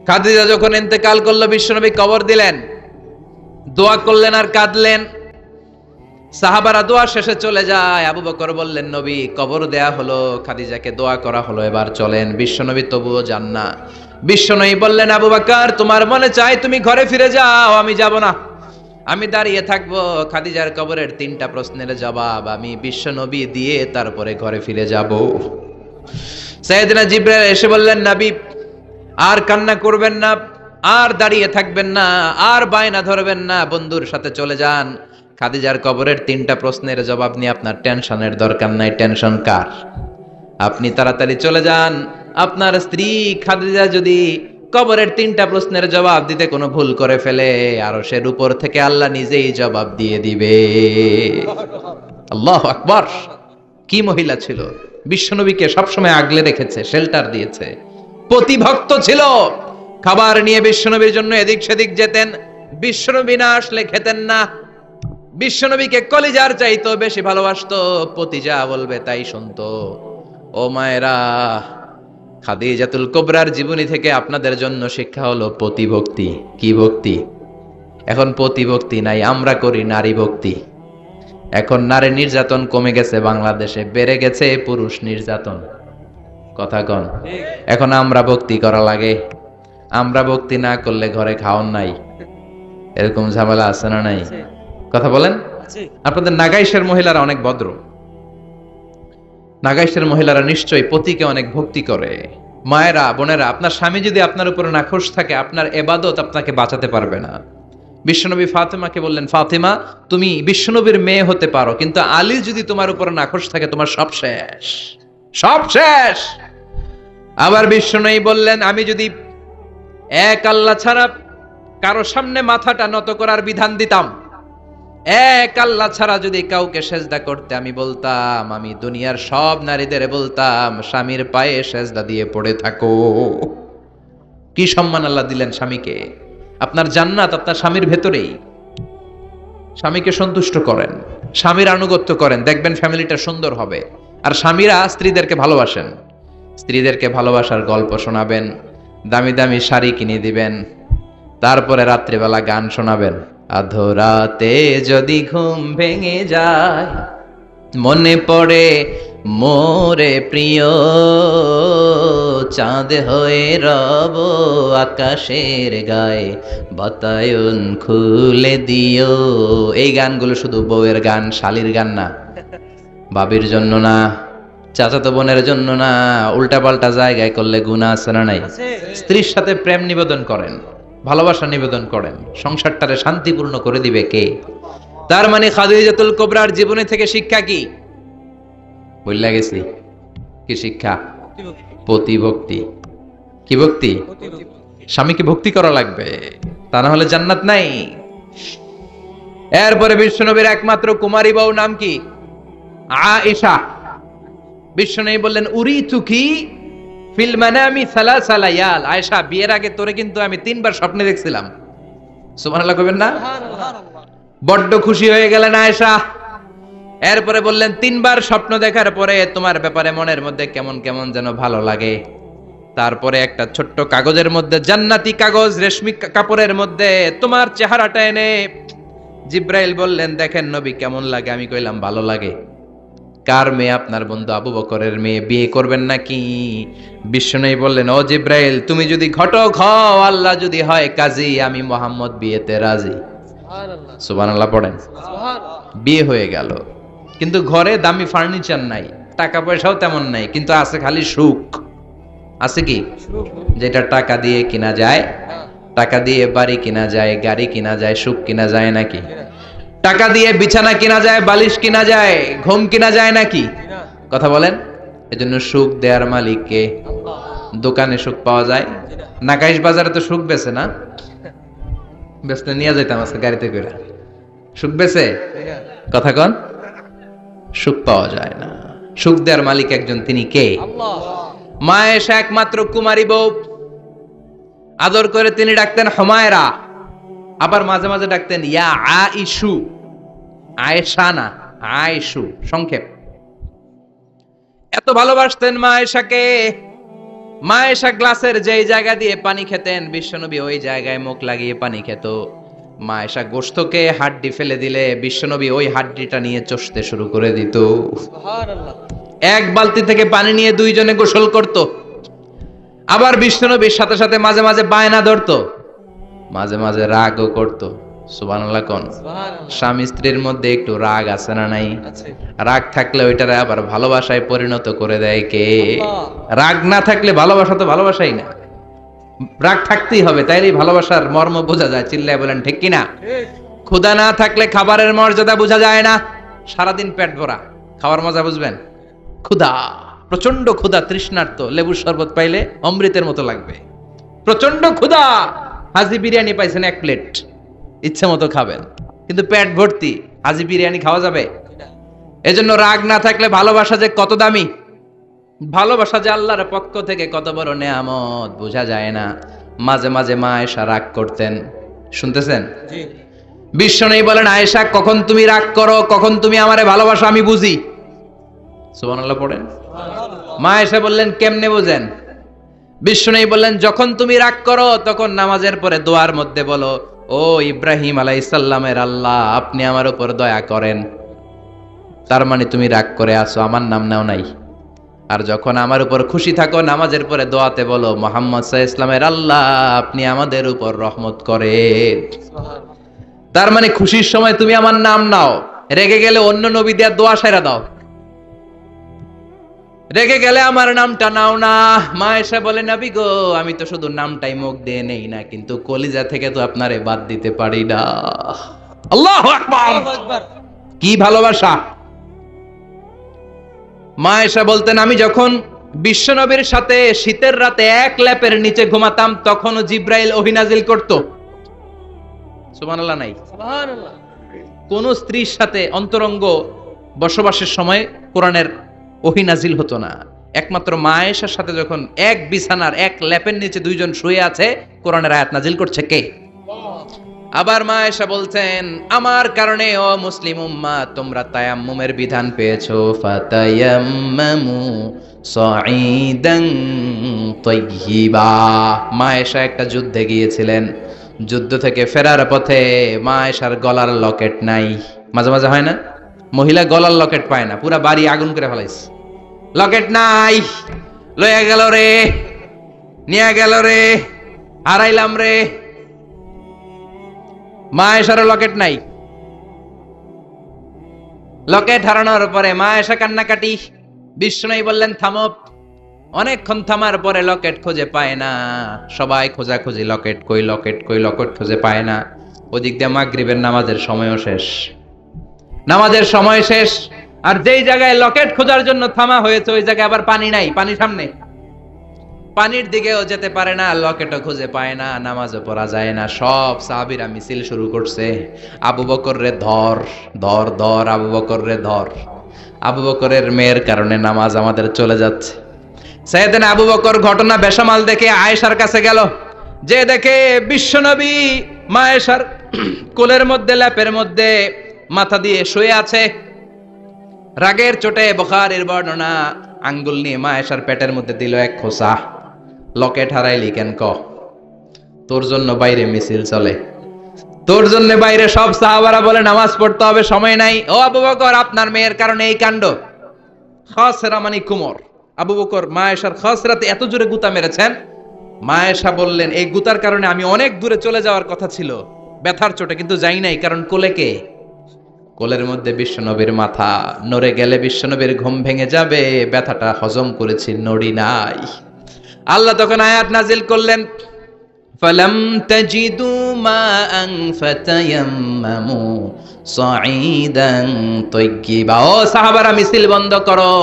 খাদিজা যখন ইন্তেকাল করলো, বিশ্বনবী কবর দিলেন, দোয়া করলেন আর কাঁদলেন। সাহাবারা দোয়া শেষে চলে যায়। আবু বকর বললেন, নবী কবর দেয়া হলো, খাদিজাকে দোয়া করা হলো, এবার চলেন। বিশ্বনবী তবুও যান না। বিশ্বনবী বললেন, আবু বকর তোমার মনে চায় তুমি ঘরে ফিরে যাও, আমি যাব না, আমি দাঁড়িয়ে থাকবো। খাদিজার কবরের 3টা প্রশ্নের জবাব আমি বিশ্বনবী দিয়ে তারপরে ঘরে ফিরে যাব। সাইয়েদনা জিবরাইল এসে বললেন, নবী আর কান্না করবেন না, আর দাঁড়িয়ে থাকবেন না, আর বায়না ধরবেন না, বন্ধুর সাথে চলে যান। খাদিজার কবরের 3টা প্রশ্নের জবাব নিয়ে আপনার টেনশনের দরকার নাই। টেনশন কার? আপনি তাড়াতাড়ি চলে যান। আপনার স্ত্রী খাদিজা যদি কবরের 3টা প্রশ্নের জবাব দিতে কোনো ভুল করে ফেলে, আরশের উপর থেকে আল্লাহ নিজেই জবাব দিয়ে দিবে। আল্লাহু আকবার! কি মহিলা ছিল! বিশ্বনবীকে সবসময় আগলে রেখেছে, শেল্টার দিয়েছে। প্রতিভক্ত ছিল। খাবার নিয়ে বিশ্বনবীর জন্য এদিক সেদিক যেতেন। বিশ্বনবী না আসলে খেতেন না। বিশ্বনবীকে কলিজার চাইতো বেশি ভালোবাসতো। পতি যা বলবে তাই শুনতো। ও মায়েরা, খাদিজাতুল কুবরার জীবনী থেকে আপনাদের জন্য শিক্ষা হলো পতিভক্তি। কি ভক্তি? এখন পতিভক্তি নাই, আমরা করি নারী ভক্তি। এখন নারী নির্যাতন কমে গেছে বাংলাদেশে, বেড়ে গেছে পুরুষ নির্যাতন। কথা কন। এখন আমরা ভক্তি করা লাগে। আমরা ভক্তি না করলে ঘরে খাওয়ান নাই, এরকম ঝামেলা আছে না নাই? কথা বলেন। আপনাদের নাগাইশের মহিলারা অনেক ভদ্র। নাগাইশের মহিলারা নিশ্চয়ই পতিকে অনেক ভক্তি করে। মায়েরা, বোনেরা, আপনার স্বামী যদি আপনার উপরে নাখোশ থাকে, আপনার ইবাদত আপনাকে বাঁচাতে পারবে না। বিশ্বনবী ফাতেমাকে বললেন, ফাতেমা তুমি বিশ্বনবীর মেয়ে হতে পারো, কিন্তু আলী যদি তোমার উপরে নাখোশ থাকে, তোমার সব শেষ, সব শেষ। আবার বিশ্বনবী বললেন, আমি যদি এক আল্লাহ ছাড়া কারো সামনে মাথাটা নত করার বিধান দিতাম, এক আল্লাহ ছাড়া যদি কাউকে সেজদা করতে আমি বলতাম, আমি দুনিয়ার সব নারীদের বলতাম স্বামীর পায়ে সেজদা দিয়ে পড়ে থাকো। কি সম্মান আল্লাহ দিলেন স্বামীকে! আপনার জান্নাত আপনার স্বামীর ভেতরেই। স্বামীকে সন্তুষ্ট করেন, স্বামীর আনুগত্য করেন, দেখবেন ফ্যামিলিটা সুন্দর হবে। আর স্বামীরা স্ত্রীদেরকে ভালোবাসেন, স্ত্রীদেরকে ভালোবাসার গল্প শোনাবেন, দামি দামি শাড়ি কিনে দিবেন, তারপরে রাত্রিবেলা গান শোনাবেন। আধরাতে যদি ঘুম ভেঙে যায়, মনে পড়ে মোরে প্রিয়, চাঁদ হয়ে রব আকাশের গায়ে, বাতায়ন খুলে দিও। এই গানগুলো শুধু বউয়ের গান, শালীর গান না, বাবির জন্য না, চাচাতো বোনের জন্য না। উল্টা পাল্টা জায়গায় করলে গুনাহ আছে না নাই? স্ত্রীর সাথে প্রেম নিবেদন করেন, ভালোবাসা নিবেদন করেন, সংসারটারে শান্তিপূর্ণ করে দিবে কে? তার মানে খাদিজাতুল কুবরার জীবনী থেকে শিক্ষা কি? বললা গেছি কি শিক্ষা? প্রতিভক্তি। কি ভক্তি? স্বামীকে ভক্তি করা লাগবে, তা না হলে জান্নাত নাই। এরপরে বিশ্বনবীর একমাত্র কুমারী বউ নাম কি? আয়েশা। বিশ্বনবী বললেন, উরিতুকি ফিল মানামি সালাসা লায়াল। আয়েশা, বিয়ের আগে তোরে কিন্তু আমি 3 বার স্বপ্নে দেখছিলাম। সুবহানাল্লাহ কইবেন না? বড্ড খুশি হয়ে গেলেন আয়েশা। এরপরে বললেন, 3 বার স্বপ্ন দেখার পরে তোমার ব্যাপারে মনের মধ্যে কেমন কেমন যেন ভালো লাগে। তারপরে একটা ছোট্ট কাগজের মধ্যে, জান্নাতি কাগজ, রেশমি কাপড়ের মধ্যে তোমার চেহারাটা এনে জিব্রাইল বললেন, দেখেন নবী কেমন লাগে? আমি কইলাম ভালো লাগে। কার মেয়ে? আপনার বন্ধু আবু বকরের মেয়ে, বিয়ে করবেন নাকি? বিশ্বনবী বললেন, ও জিব্রাইল, তুমি যদি ঘটক হও, আল্লাহ যদি হয় কাজী, আমি মুহাম্মদ বিয়েতে রাজি। সুবহানাল্লাহ পড়েন। বিয়ে হয়ে গেল, কিন্তু ঘরে দামি ফার্নিচার নাই, টাকা পয়সাও তেমন নাই, কিন্তু আছে খালি সুখ। আছে কি? যেটা টাকা দিয়ে কিনা যায়, টাকা দিয়ে বাড়ি কিনা যায়, গাড়ি কিনা যায়, সুখ কিনা যায় নাকি? টাকা দিয়ে বিছানা কিনা যায়, বালিশ কিনা যায়, ঘুম কিনা যায় নাকি? কথা বলেন। এজন্য সুখ দেয়ার মালিক কে? দোকানে সুখ পাওয়া যায়? নাকাইশ বাজারে তো সুখ বেছে না? বেচতে নিয়ে যাইতাম আজকে গাড়িতে করে। সুখ বেছে? কথা কন। সুখ পাওয়া যায় না। সুখ দেয়ার মালিক একজন, তিনি কে? মা আয়েশা একমাত্র কুমারী বউ। আদর করে তিনি ডাকতেন হুমায়রা, আবার মাঝে মাঝে ডাকতেন ইয়া আইশু। আয়েশা না, আয়েশু, সংক্ষেপ। এত ভালোবাসতেন মা আয়েশাকে। মা আয়েশা গ্লাসের যেই জায়গা দিয়ে পানি খেতেন, বিশ্বনবী ওই জায়গায় মুখ লাগিয়ে পানি খেত। মা আয়েশা গোশতকে হাড্ডি ফেলে দিলে বিশ্বনবী ওই হাড্ডিটা নিয়ে চষতে শুরু করে দিত। সুবহানাল্লাহ। এক বালতি থেকে পানি নিয়ে 2 জনে গোসল করত। আবার বিশ্বনবীর সাথে সাথে মাঝে মাঝে বায়না ধরতো, মাঝে মাঝে রাগও করত। সুবহানাল্লাহ কোন। সুবহানাল্লাহ। স্বামী স্ত্রীর মধ্যে একটু রাগ আছে না নাই? আছে। রাগ থাকলে ওইটারে আবার ভালোবাসায় পরিণত করে দেয় কে? আল্লাহ। রাগ না থাকলে ভালোবাসা তো ভালোবাসাই না, রাগ থাকতেই হবে, তাইলেই ভালোবাসার মর্ম বোঝা যায়। চিল্লায় বলেন ঠিক কিনা? ঠিক। ক্ষুধা না থাকলে খাবারের মর্যাদা বোঝা যায় না। সারাদিন পেট ভরা, খাওয়ার মজা বুঝবেন? ক্ষুধা, প্রচন্ড ক্ষুধা, তৃষ্ণার্ত, লেবুর শরবত পাইলে অমৃতের মতো লাগবে। প্রচন্ড ক্ষুধা, হাজি বিরিয়ানি পাইছেন 1 প্লেট, ইচ্ছে মতো খাবেন, কিন্তু পেট ভর্তি, হাজি বিরিয়ানি খাওয়া যাবে? এজন্য রাগ না থাকলে ভালোবাসা যে কত দামি, ভালোবাসা যে আল্লাহর পক্ষ থেকে কত বড় নেয়ামত বোঝা যায় না। মাঝে মাঝে মা আয়েশা রাগ করতেন, শুনতেছেন? জি। বিশ্বনবী বলেন, আয়েশা কখন তুমি রাগ করো, কখন তুমি আমারে ভালোবাসো আমি বুঝি। সুবহানাল্লাহ পড়েন। মা আয়েশা বললেন, কেমনে বোঝেন? বিশ্বনবী বললেন, যখন তুমি রাগ করো তখন নামাজের পরে দোয়ার মধ্যে বলো, ও ইব্রাহিম আলাইহিস সালামের আল্লাহ, আপনি আমার উপর দয়া করেন। তার মানে তুমি রাগ করে আছো, আমার নাম নাও নাই। আর যখন আমার উপর খুশি থাকো নামাজের পরে দোয়াতে বলো, মুহাম্মদ সাল্লাল্লাহু আলাইহি ওয়াসাল্লামের আল্লাহ, আপনি আমাদের উপর রহমত করেন। তার মানে খুশির সময় তুমি আমার নাম নাও, রেগে গেলে অন্য নবী দেয়া দোয়া সাইরা দাও, রেগে গেলে আমার নামটা নাও না। মা এসে বলে, নবী গো, আমি তো শুধু নামটাই মুখ দিয়ে নেই না, কিন্তু কলিজা থেকে তো আপনারে বাদ দিতে পারি না। আল্লাহু আকবার, আল্লাহু আকবার। কি ভালোবাসা! মা এসে বলতেন, আমি যখন বিশ্বনবীর সাথে শীতের রাতে এক ল্যাপের নিচে ঘুমাতাম তখনও জিব্রাইল ওহী নাজিল করত। সুবহানাল্লাহ নাই? সুবহানাল্লাহ। কোন স্ত্রীর সাথে অন্তরঙ্গ বসবাসের সময় কোরআনের ওহী নাজিল হতো না। একমাত্র মা আয়েশার সাথে যখন এক বিছানার এক ল্যাপের নিচে দুইজন শুয়ে আছে, কোরআনের আয়াত নাজিল করছে কে? আবার মা আয়েশা বলছেন, আমার কারণে ও মুসলিম উম্মাহ তোমরা তায়াম্মুমের বিধান পেয়েছো। ফাতায়াম্মামু সাঈদান তাইয়্যিবা। মা আয়েশা একটা যুদ্ধে গিয়েছিলেন, যুদ্ধ থেকে ফেরার পথে মা আয়েশার গলার লকেট নাই। মাঝে মাঝে হয় না, মহিলা গলার লকেট পায় না, পুরা বাড়ি আগুন করে ফেলাইছে, লকেট নাই, লইয়া গেল রে, নিয়ে গেল রে, হারাইলাম রে। মা আয়েশার লকেট নাই। লকেট হারানোর পরে মা আয়েশা কান্নাকাটি। বিশ্বনবী বললেন, থামো। অনেকক্ষণ থামার পরে লকেট খুঁজে পায় না, সবাই খোঁজাখুঁজি, লকেট কই, লকেট কই, লকেট খুঁজে পায় না। ওদিক দিয়ে মাগরিবের নামাজের সময়ও শেষ, নামাজের সময় শেষ। আর যেই জায়গায় লকেট খোঁজার জন্য থামা হয়েছে ওই জায়গায় আবার পানি নাই, পানি সামনে, পানির দিকেও যেতে পারে না, লকেটও খুঁজে পায় না, নামাজও পড়া যায় না। সব সাহাবীরা মিছিল শুরু করছে, আবু বকর রে ধর, ধর ধর, আবু বকর রে ধর। আবু বকরের মেয়ের কারণে নামাজ আমাদের চলে যাচ্ছে। সাইয়েদনা আবু বকর ঘটনা বেসামাল দেখে আয়েশার কাছে গেল, যে দেখে বিশ্বনবী মা আয়েশার কোলের মধ্যে, ল্যাপের মধ্যে মাথা দিয়ে শুয়ে আছে। রাগের চোটে বুখারীর বর্ণনা, আঙ্গুল নিয়ে মা আয়েশার পেটের মধ্যে দিল এক খোঁচা। লকেট হারাইলি কেন ক? তোর জন্য বাইরে মিছিল চলে, তোর জন্য বাইরে সব সাহাবারা বলে নামাজ পড়তে হবে, সময় নাই। ও আবু বকর, আপনার মেয়ের কারণে এই কাণ্ড। খাসরা মানে কুমর। আবু বকর মা আয়েশার খাসরাতে এত জোরে গুতা মেরেছেন, মা আয়েশা বললেন, এই গুতার কারণে আমি অনেক দূরে চলে যাওয়ার কথা ছিল ব্যথার চোটে, কিন্তু যাই নাই, কারণ কোলে কে? কোলের মধ্যে বিশ্বনবীর মাথা, নড়ে গেলে বিশ্বনবীর ঘুম ভেঙে যাবে, ব্যথাটা হজম করেছি, নড়ি নাই। আল্লাহ তখন আয়াত নাজিল করলেন, ফালাম তাজিদু মাআন ফাতায়াম্মামু সাঈদান তাইয়্যিবা। ও সাহাবারা, মিছিল বন্ধ করো।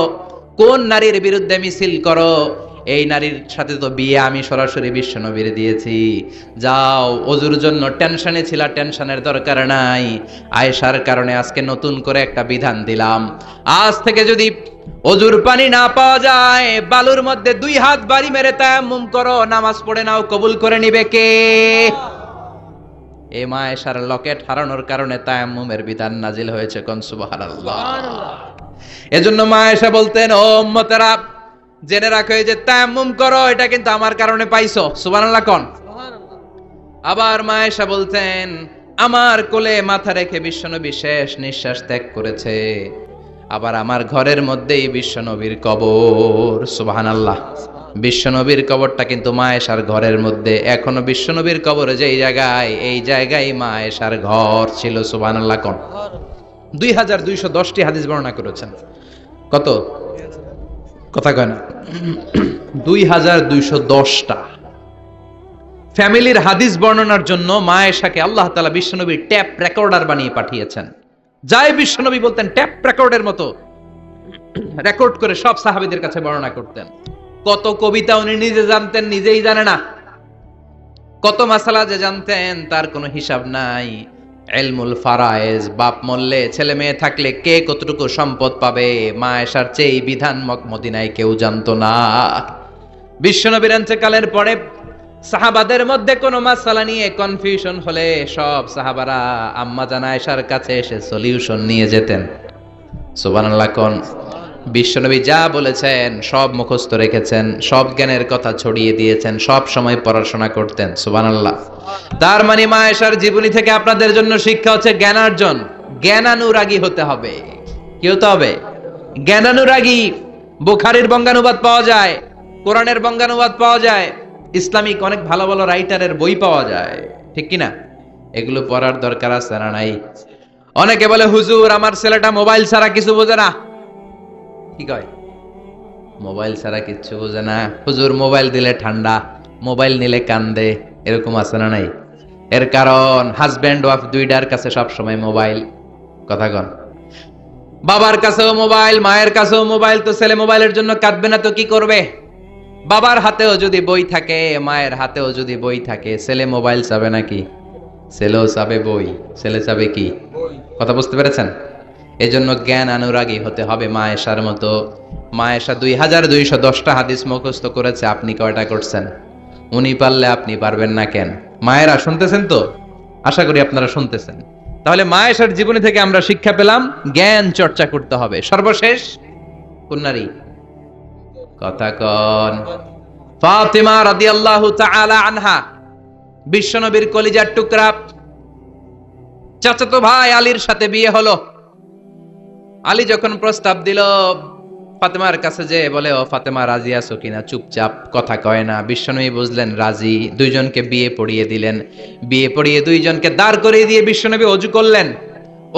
কোন নারীর বিরুদ্ধে মিছিল করো? এই নারীর সাথে তো বিয়ে আমি সরাসরি বিশ্বনবীর দিয়েছি। যাও, ওযুর জন্য টেনশনে ছিলা, টেনশনের দরকার নাই। আয়েশার কারণে আজকে নতুন করে একটা বিধান দিলাম, আজ থেকে যদি ওযুর পানি না পাওয়া যায়, বালুর মধ্যে 2 হাত বাড়ি মেরে তায়াম্মুম করো, নামাজ পড়ে নাও, কবুল করে নিবে কে? এই মা আয়েশার লকেট হারানোর কারণে তায়াম্মুমের বিধান নাজিল হয়েছে, কোন সুবহানাল্লাহ। এজন্য মা আয়েশা বলতেন, ও উম্মতেরা, জেনে রাখো, এই যে তায়াম্মুম করো, এটা কিন্তু আমার কারণে পাইছো। সুবহানাল্লাহ কোন। আবার মা আয়েশা বলতেন, আমার কোলে মাথা রেখে বিশ্বনবী শেষ নিঃশ্বাস ত্যাগ করেছে, আবার আমার ঘরের মধ্যেই বিশ্বনবীর কবর। সুবহানাল্লাহ। বিশ্বনবীর কবরটা কিন্তু মা আয়েশার ঘরের মধ্যে। এখনো বিশ্বনবীর কবরে যেই জায়গায়, এই জায়গায় মা আয়েশার ঘর ছিল। সুবহানাল্লাহ কোন 2210টি হাদিস বর্ণনা করেছেন। কত কথা কয় না 2210টা ফ্যামিলির হাদিস বর্ণনার জন্য মা আয়েশাকে আল্লাহ তাআলা বিশ্বনবীর ট্যাপ রেকর্ডার বানিয়ে পাঠিয়েছেন। যাই বিশ্বনবী বলতেন ট্যাপ রেকর্ডের মতো রেকর্ড করে সব সাহাবীদের কাছে বর্ণনা করতেন। কত কবিতা উনি নিজে জানতেন, নিজেই জানে না। কত মাসালা যে জানতেন তার কোনো হিসাব নাই। ইলমুল ফারায়েজ, বাপ মরলে ছেলে মেয়ে থাকলে কে কতটুকু সম্পদ পাবে, মা আয়েশার চেয়ে বিধান মদিনায় কেউ জানতো না। বিশ্বনবীর ইন্তেকালের পরে সাহাবাদের মধ্যে কোনো মাসালা নিয়ে কনফিউশন হলে সব সাহাবারা আম্মা জান আয়েশার কাছে এসে সলিউশন নিয়ে যেতেন। সুবহানাল্লাহ কোন বিশ্বনবী যা বলেছেন সব মুখস্থ রেখেছেন, সব জ্ঞানের কথা ছড়িয়ে দিয়েছেন, সব সময় পড়াশোনা করতেন। সুবহানাল্লাহ। তার মানে মা আয়েশার জীবনী থেকে আপনাদের জন্য শিক্ষা হচ্ছে জ্ঞানার্জন, জ্ঞানানুরাগী হতে হবে। কি হতে হবে? জ্ঞানানুরাগী। বুখারীর বঙ্গানুবাদ পাওয়া যায়, কোরআনের বঙ্গানুবাদ পাওয়া যায়, ইসলামিক অনেক ভালো ভালো রাইটারের বই পাওয়া যায়, ঠিক কি না? এগুলো পড়ার দরকার আছে না নাই? অনেকে বলে হুজুর আমার ছেলেটা মোবাইল ছাড়া কিছু বোঝে না। কি কয়? মোবাইল ছাড়া কিচ্ছু বোঝে না। হুজুর মোবাইল দিলে ঠান্ডা, মোবাইল নিলে কান্দে, এরকম আছে না নাই? এর কারণ হাজব্যান্ড ওয়াইফ দুইটার কাছে সব সময় মোবাইল। কথা কন। বাবার কাছেও মোবাইল, মায়ের কাছেও মোবাইল, তো ছেলে মোবাইলের জন্য কাঁদবে না তো কি করবে? বাবার হাতেও যদি বই থাকে, মায়ের হাতেও যদি বই থাকে, ছেলে মোবাইল চাবে নাকি? ছেলেও চাবে বই, ছেলে চাবে কি? কথা বুঝতে পেরেছেন? এজন্য জ্ঞান অনুরাগী হতে হবে মা আয়েশার মতো। মা আয়েশা 2210টা হাদিস মুখস্থ করেছে, আপনি কয়টা করছেন? উনি পারলে আপনি পারবেন না কেন? মায়েরা শুনতেছেন তো? আশা করি আপনারা শুনতেছেন। তাহলে মা আয়েশার জীবনী থেকে আমরা শিক্ষা পেলাম জ্ঞান চর্চা করতে হবে। সর্বশেষ কোন নারী? কথা কন। ফাতিমা রাদিয়াল্লাহু তাআলা আনহা, বিশ্বনবীর কলিজার টুকরা। চাচাতো ভাই আলীর সাথে বিয়ে হলো। আলী যখন প্রস্তাব দিল ফাতেমার কাছে, যে বলে ও ফাতেমা রাজি আছো কিনা, চুপচাপ কথা কয় না। বিশ্বনবী বুঝলেন রাজি, দুইজনকে বিয়ে পড়িয়ে দিলেন। বিয়ে পড়িয়ে দুইজনকে দাঁড় করিয়ে দিয়ে বিশ্বনবী ওযু করলেন।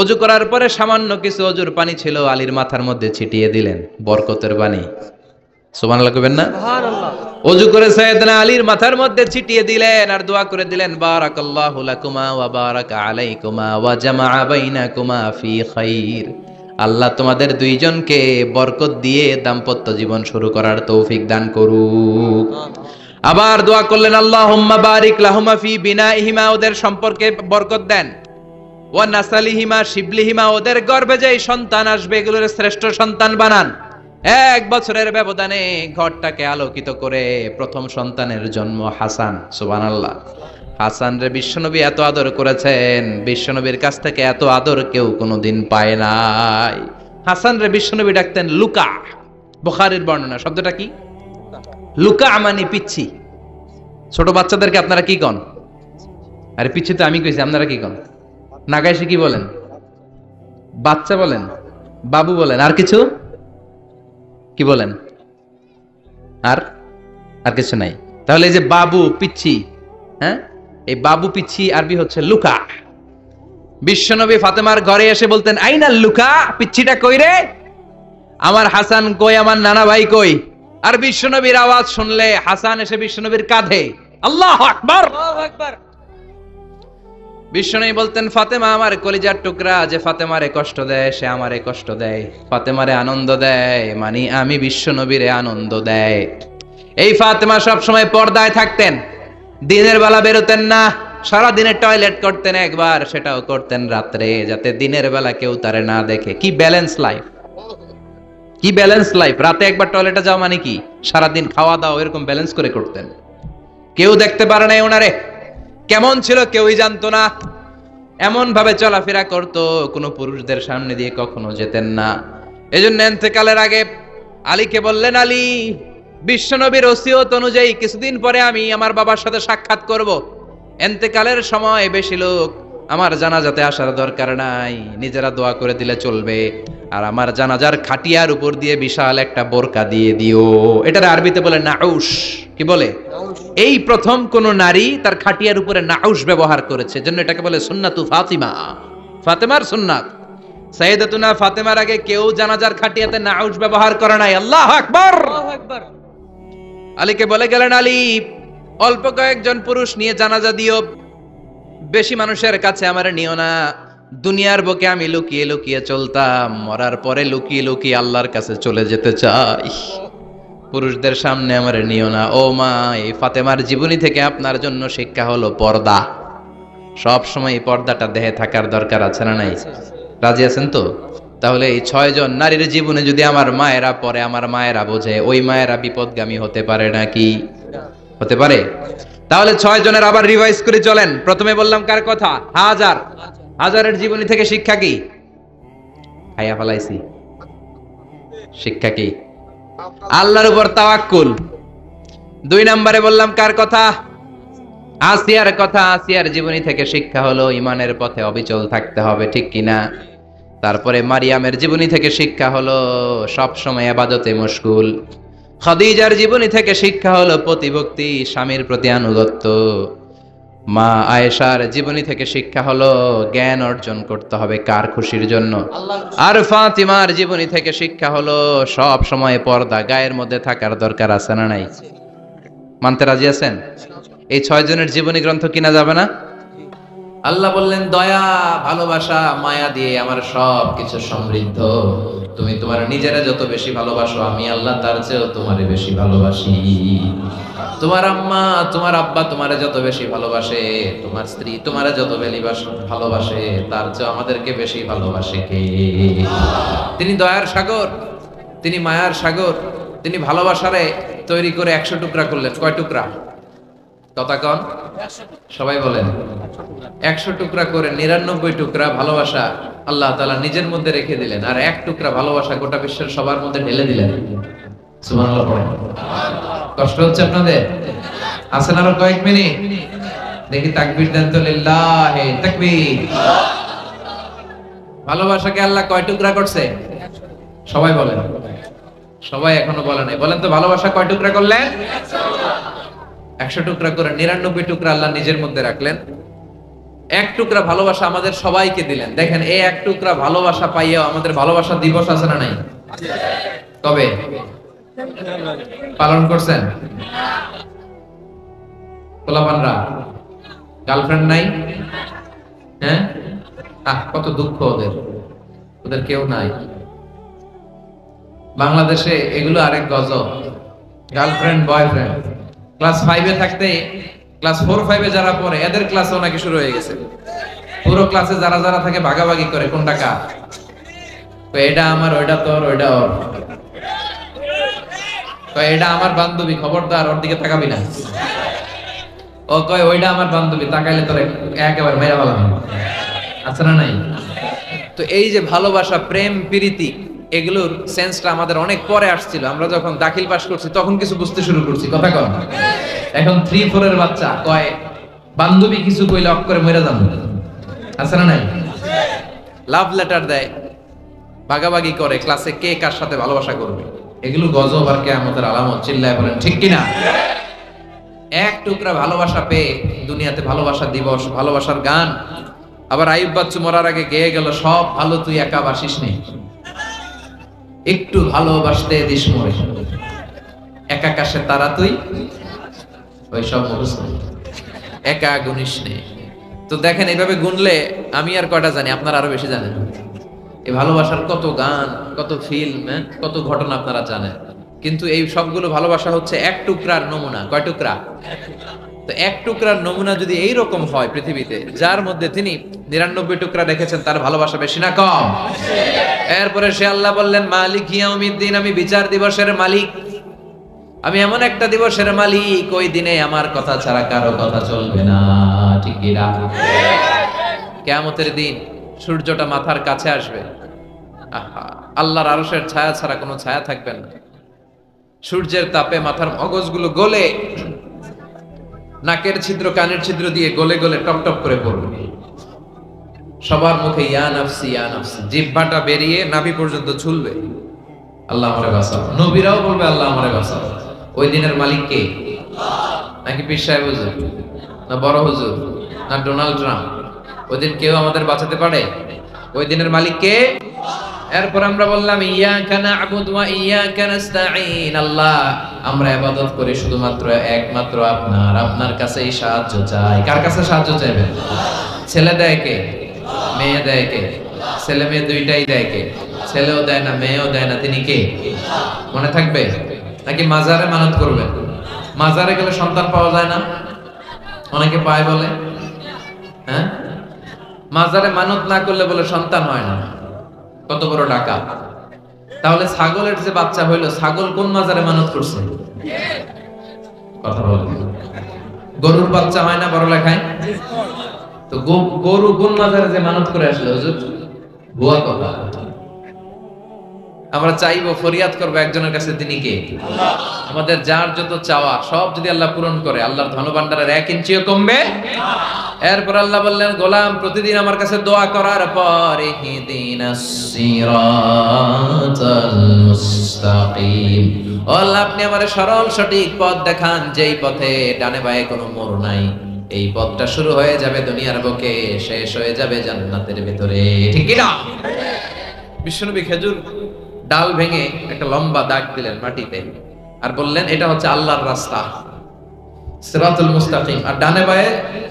ওযু করার পরে সামান্য কিছু ওযুর পানি ছিল আলীর মাথার মধ্যে ছিটিয়ে দিলেন, বরকতের পানি। সুবহানাল্লাহ কইবেন না? সুবহানাল্লাহ। ওযু করে সাইয়েদনা আলীর মাথার মধ্যে ছিটিয়ে দিলেন আর দোয়া করে দিলেন, বারাকাল্লাহু লাকুমা ওয়া বারাকা আলাইকুমা ওয়া জামাআ বাইনাকুমা ফি খাইর। আল্লাহ তোমাদের দুইজনকে বরকত দিয়ে দাম্পত্য জীবন শুরু করার তৌফিক দান করুক। আবার দোয়া করলেন, আল্লাহুম্মা বারিক লাহুমা ফি বিনাইহিমা, ওদের সম্পর্কে বরকত দেন। ওয়া নাসালিহিমা, শিবলিহিমা, ওদের গর্ভে যে সন্তান আসবে এগুলোর শ্রেষ্ঠ সন্তান বানান। 1 বছরের ব্যবধানে ঘরটাকে আলোকিত করে প্রথম সন্তানের জন্ম হাসান। সুবহানাল্লাহ। হাসান রে বিশ্বনবী এত আদর করেছেন, বিশ্বনবীর কাছ থেকে এত আদর কেউ কোনোদিন পায় নাই। হাসান রে বিশ্বনবী ডাকতেন লুকা। বুখারীর বর্ণনা, শব্দটা কি? লুকা মানে পিচ্ছি। ছোট বাচ্চাদেরকে আপনারা কি কন? আরে পিচ্ছি তো আমি কইছি, আপনারা কি কন? নাগাইছে কি বলেন? বাচ্চা বলেন, বাবু বলেন, আর কিছু কি বলেন? আর আর কিছু নাই। তাহলে এই যে বাবু পিচ্ছি, হ্যাঁ, এই বাবু পিচ্ছি আরবি হচ্ছে লুকা। বিশ্বনবী ফাতেমার ঘরে এসে বলতেন, আইনা লুকা, পিচ্ছিটা কই রে? আমার হাসান কই, আমার নানা ভাই কই? আর বিশ্বনবীর আওয়াজ শুনলে হাসান এসে বিশ্বনবীর কাঁধে। আল্লাহু আকবার। আল্লাহু আকবার। বিশ্বনবী বলতেন, ফাতেমা আমার কলিজার টুকরা, যে ফাতেমারে কষ্ট দেয় সে আমারে কষ্ট দেয়, ফাতেমারে আনন্দ দেয় মানে আমি বিশ্বনবীরে আনন্দ দেয়। এই ফাতেমা সব সময় পর্দায় থাকতেন, দিনের বেলা বেরোতেন না, সারা দিনে টয়লেট করতেন একবার, সেটাও করতেন রাত্রে, যাতে দিনের বেলা কেউ তারে না দেখে। কি ব্যালেন্স লাইফ, কি ব্যালেন্স লাইফ! রাতে একবার টয়লেটে যাওয়া মানে কি সারাদিন খাওয়া দাওয়া এরকম ব্যালেন্স করে করতেন। কেউ দেখতে পারে না ওনারে কেমন ছিল, কেউই জানতো না। এমন ভাবে চলাফেরা করতো, কোনো পুরুষদের সামনে দিয়ে কখনো যেতেন না। এজন্য ইন্তেকালের আগে আলীকে বললেন, আলী, বিশ্বনবীর ওসিয়ত অনুযায়ী কিছুদিন পরে আমি আমার বাবার সাথে সাক্ষাৎ করব। ইন্তেকালের সময় বেশি লোক আমার জানাজাতে আসার দরকার নাই, নিজেরা দোয়া করে দিলে চলবে। আর আমার জানাজার খাটিয়ার উপর দিয়ে বিশাল একটা বোরকা দিয়ে দিও। এটার আরবিতে বলে নাউশ। কি বলে? এই প্রথম কোন নারী তার খাটিয়ার উপরে নাউশ ব্যবহার করেছে, জন্য এটাকে বলে সুন্নাতু ফাতিমা, ফাতেমার সুন্নাত। সাইয়েদাতুনা ফাতেমার আগে কেউ জানাজার খাটিয়াতে নাউশ ব্যবহার করে নাই। আল্লাহু আকবার। আল্লাহু আকবার। আলীকে বলে গেলেন, আলী অল্প কয়েকজন পুরুষ নিয়ে জানাজা দিও, বেশি মানুষের কাছে আমার নিও না। দুনিয়ার বুকে আমি লুকিয়ে লুকিয়ে চলতাম, মরার পরে লুকিয়ে লুকিয়ে আল্লাহর কাছে চলে যেতে চাই, পুরুষদের সামনে আমার নিও না। ও মা, এই ফাতেমার জীবনী থেকে আপনার জন্য শিক্ষা হলো পর্দা। সব সময় এই পর্দাটা দেহে থাকার দরকার আছে না নাই? রাজি আছেন তো? তাহলে এই 6 জন নারীর জীবনে যদি আমার মায়েরা পরে, আমার মায়েরা বোঝে, ওই মায়েরা বিপদগামী হতে পারে নাকি? হতে পারে। তাহলে 6 জনের আবার রিভাইজ করে চলেন। প্রথমে বললাম কার কথা? হাজার। হাজারের জীবনী থেকে শিক্ষা কি? খাইয়া ফেলাইছি। শিক্ষা কি? আল্লাহর উপর তাওয়াক্কুল। 2 নম্বরে বললাম কার কথা? আসিয়ার কথা। আসিয়ার জীবনী থেকে শিক্ষা হলো ঈমানের পথে অবিচল থাকতে হবে, ঠিক কিনা? তারপরে মারিয়ামের জীবনী থেকে শিক্ষা হলো সব সময় ইবাদতে মশগুল। খাদিজার জীবনী থেকে শিক্ষা হলো প্রতিভক্তি, স্বামীর প্রতি আনুগত্য। মা আয়েশার জীবনী থেকে শিক্ষা হলো জ্ঞান অর্জন করতে হবে কার খুশির জন্য। আর ফাতিমার জীবনী থেকে শিক্ষা হলো সব সময় পর্দা গায়ের মধ্যে থাকার দরকার আছে না নাই? মানতে রাজি আছেন? এই 6 জনের জীবনী গ্রন্থ কিনা যাবে না? আল্লাহ বললেন, দয়া, ভালোবাসা, মায়া দিয়ে আমার সব কিছু সমৃদ্ধ। তুমি তোমার নিজেরা যত বেশি ভালোবাসো, আমি আল্লাহ তার চেয়েও তোমারে বেশি ভালোবাসি। তোমার আম্মা, তোমার আব্বা তোমারে যত বেশি ভালোবাসে, তোমার স্ত্রী তোমারে যত ভালোবাসে, তার চেয়ে আমাদেরকে বেশি ভালোবাসে কে? তিনি দয়ার সাগর, তিনি মায়ার সাগর। তিনি ভালোবাসারে তৈরি করে 100 টুকরা করলেন। কয় টুকরা? কথা কন, সবাই বলেন। 100 টুকরা করে 99 টুকরা ভালোবাসা আল্লাহ তাআলা নিজের মধ্যে রেখে দিলেন, আর 1 টুকরা ভালোবাসা গোটা বিশ্বের সবার মধ্যে ঢেলে দিলেন। সুবহানাল্লাহ পড়েন। কষ্ট হচ্ছে আপনাদের? আছেন আরো কয়েক মিনিট? দেখি তাকবীর দেন তো, লিল্লাহি তাকবীর। ভালোবাসাকে আল্লাহ কয় টুকরা করছে? সবাই বলেন। সবাই এখনো বলে নাই। বলেন তো, ভালোবাসা কয় টুকরা করলেন? 100 টুকরা করে 99 টুকরা আল্লাহ নিজের মধ্যে রাখলেন। 1 টুকরা ভালোবাসা আমাদের সবাইকে দিলেন। দেখেন, এই 1 টুকরা ভালোবাসা পাইয়াও আমাদের ভালোবাসা দিবস আছে না নাই? কবে পালন করছেন? পোলাপানরা গার্লফ্রেন্ড নাই? হ্যাঁ, কত দুঃখ ওদের, ওদের কেউ নাই। বাংলাদেশে এগুলো আরেক গজব। গার্লফ্রেন্ড বয়ফ্রেন্ড ক্লাস 5 এ থাকতে, ক্লাস 4-5 এ যারা পড়ে এদের ক্লাসেও নাকি শুরু হয়ে গেছে। পুরো ক্লাসে যারা যারা থাকে ভাগাভাগি করে কোনটা কার। তো এটা আমার, ওইটা তোর, ওইটা ওর। তো এটা আমার বান্ধবী, খবরদার ওর দিকে তাকাবি না। ও কয় ওইটা আমার বান্ধবী, তাকাইলে তোর একেবারে মেরা ভালো আছে না নাই? তো এই যে ভালোবাসা, প্রেম, প্রীতি, এগুলোর সেন্সটা আমাদের অনেক পরে আসছিল। আমরা যখন দাখিল পাস করছি তখন কিছু বুঝতে শুরু করছি। কথা কন। এখন 3-4 এর বাচ্চা কয় বান্ধবী কিছু কইলে অক করে মরে যান, আছে না নাই? লাভ লেটার দেয়, ভাগাভাগি করে ক্লাসে কে কার সাথে ভালোবাসা করবে। এগুলো গজব আর কিয়ামতের আলামত। চিল্লায় বলেন ঠিক কিনা? 1 টুকরা ভালোবাসা পেয়ে দুনিয়াতে ভালোবাসা দিবস, ভালোবাসার গান। আবার আইয়ুব বাচ্চু মরার আগে গেয়ে গেল, সব ভালো তুই একা বাসিস নি, একটু ভালোবাসতে দিস মরে, একা কাশে তারা তুই ওই সব মুখস্থ, একা গুনিস নে। তো দেখেন, এইভাবে গুনলে আমি আর কয়টা জানি, আপনারা আরো বেশি জানেন। এই ভালোবাসার কত গান, কত ফিল্ম, কত ঘটনা আপনারা জানেন। কিন্তু এই সবগুলো ভালোবাসা হচ্ছে 1 টুকরার নমুনা। কয় টুকরা? তো 1 টুকরার নমুনা যদি এইরকম হয় পৃথিবীতে, যার মধ্যে তিনি 99 টুকরা রেখেছেন, তার ভালোবাসা বেশি না কম? এরপরে সে আল্লাহ বললেন, মালিক ইয়াউমিদ্দিন, আমি বিচার দিবসের মালিক। আমি এমন একটা দিবসের মালিক, ওই দিনে আমার কথা ছাড়া কারো কথা চলবে না। ঠিক কি না? কিয়ামতের দিন সূর্যটা মাথার কাছে আসবে। আহা, আল্লাহর আরশের ছায়া ছাড়া কোনো ছায়া থাকবে না। সূর্যের তাপে মাথার মগজগুলো গলে নাকের ছিদ্র, কানের ছিদ্র দিয়ে গলে গলে টপ টপ করে পড়বে। সবার মুখে ইয়া নাফসি ইয়া নাফসি, জিহ্বাটা বেরিয়ে নাভি পর্যন্ত ঝুলবে, আল্লাহ আমারে বাঁচাও। নবীরাও বলবে আল্লাহ আমারে বাঁচাও। ওই দিনের মালিক কে? নাকি পীর সাহেব হুজুর, না বড় হুজুর, না ডোনাল্ড ট্রাম্প? ওই দিন কেউ আমাদের বাঁচাতে পারে? ওই দিনের মালিক কে? এরপর আমরা বললাম ইয়াকা না'বুদু ওয়া ইয়াকা নাস্তাঈন, আল্লাহ আমরা ইবাদত করি শুধুমাত্র একমাত্র আপনার কাছেই সাহায্য চাই। কার কাছে সাহায্য চাইবেন? ছেলে দেয় কে? মেয়ে দেয় কে? ছেলে মেয়ে দুইটাই দেয় কে? ছেলেও দেয় না মেয়েও দেয় না, তিনি কে? মনে থাকবে? নাকি মাজারে মানত করবেন? মাজারে গেলে সন্তান পাওয়া যায় না, অনেকে পায় বলে। হ্যাঁ, মাজারে মানত না করলে বলে সন্তান হয় না। কত বড় ডাকা! তাহলে ছাগলের যে বাচ্চা হইলো, ছাগল কোন মাজারে মানত করছে? কথা বলে। গরুর বাচ্চা হয় না বড় লেখায়? তো গরু কোন মাজারে যে মানত করে আসলো হুজুর? ভুয়া কথা। আমরা চাইবো, ফরিয়াদ করবো একজনের কাছে, তিনি কে? আমাদের যার যত চাওয়া সব যদি আল্লাহ পূরণ করে, আল্লাহর ধনভাণ্ডারের 1 ইঞ্চিও কমবে। এরপর আল্লাহ বললেন, গোলাম প্রতিদিন আমার কাছে দোয়া করার পর ইহদিনাস সিরাতাল মুস্তাকিম, আল্লাহ আপনি আমারে সরল সঠিক পথ দেখান, যেই পথে ডানে বায়ে কোনো মোড় নাই। এই পথটা শুরু হয়ে যাবে দুনিয়ার বুকে, শেষ হয়ে যাবে জান্নাতের ভিতরে। ঠিক কি না? বিশ্বনবী খেজুর ডাল ভেঙে একটা লম্বা দাগ দিলেন মাটিতে, আর বললেন এটা হচ্ছে আল্লাহর রাস্তা, সিরাতুল মুস্তাকিম। আর ডানে বায়ে